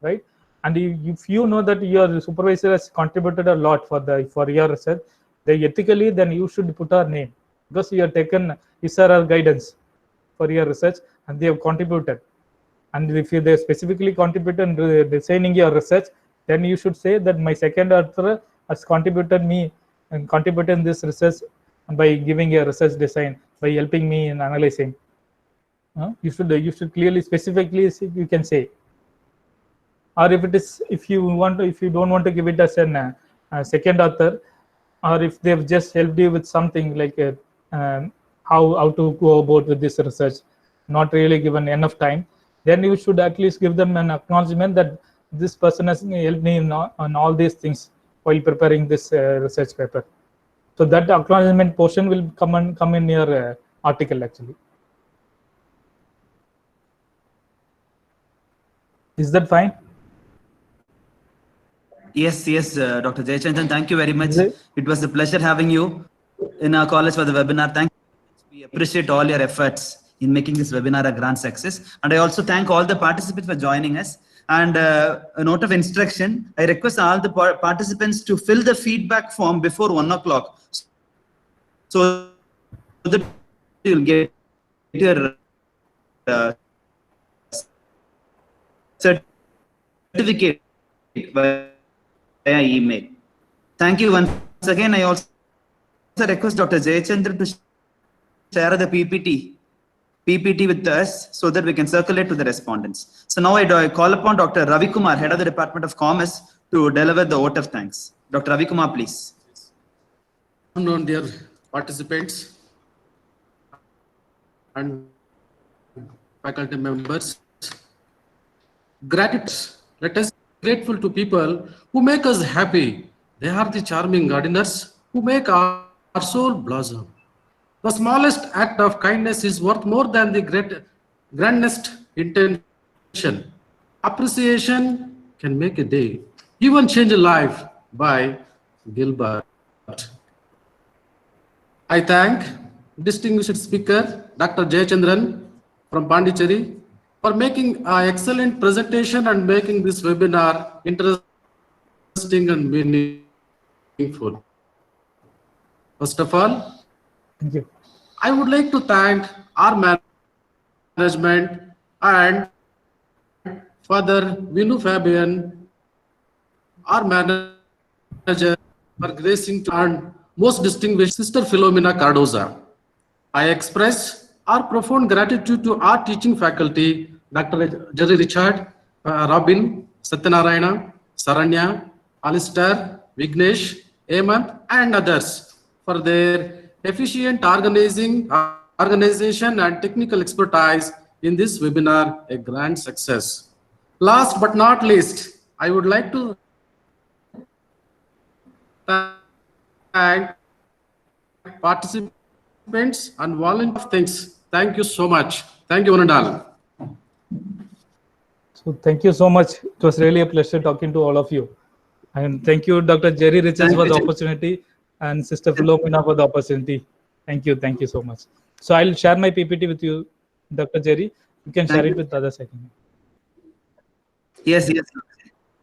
right? And if you know that your supervisor has contributed a lot for your research, ethically, then you should put her name, because you have taken his or her guidance for your research and they have contributed. And if they specifically contributed in designing your research, then you should say that my second author has contributed me and contributed in this research by giving a research design, by helping me in analyzing. You should clearly, specifically, you can say. Or if you don't want to give it as a second author, or if they've just helped you with something like how to go about with this research, not really given enough time, then you should at least give them an acknowledgement that this person has helped me on all these things while preparing this research paper. So that acknowledgement portion will come in your article actually. Is that fine? Yes, Dr. Jayachandran, thank you very much. It was a pleasure having you in our college for the webinar. Thank you. We appreciate all your efforts in making this webinar a grand success. And I also thank all the participants for joining us. And a note of instruction, I request all the participants to fill the feedback form before 1 o'clock, so that you'll get your certificate via email. Thank you once again. I also request Dr. Jayachandran to share the PPT with us so that we can circulate to the respondents. So now I call upon Dr. Ravi Kumar, Head of the Department of Commerce, to deliver the vote of thanks. Dr. Ravi Kumar, please. Good afternoon, dear participants and faculty members. Gratitude. Let us be grateful to people who make us happy. They are the charming gardeners who make our soul blossom. The smallest act of kindness is worth more than the grandest intention. Appreciation can make a day, even change a life. By Gilbert. I thank distinguished speaker Dr. Jayachandran from Pondicherry for making an excellent presentation and making this webinar interesting and meaningful. First of all, thank you. I would like to thank our management and Father Vinu Fabian, our manager, for gracing and most distinguished Sister Philomena Cardoza. I express our profound gratitude to our teaching faculty, Dr. Jerry Richard, Robin, Satyanarayana, Saranya, Alistair, Vignesh, Hemant, and others for their efficient organization and technical expertise in this webinar, a grand success. Last but not least, I would like to thank participants and volunteers. Thank you so much. Thank you, one and all. So thank you so much. It was really a pleasure talking to all of you. And thank you, Dr. Jerry Richards, for the opportunity, and Sister Philomena for the opportunity. Thank you. Thank you so much. So I'll share my PPT with you, Dr. Jerry. You can share it with others. Yes.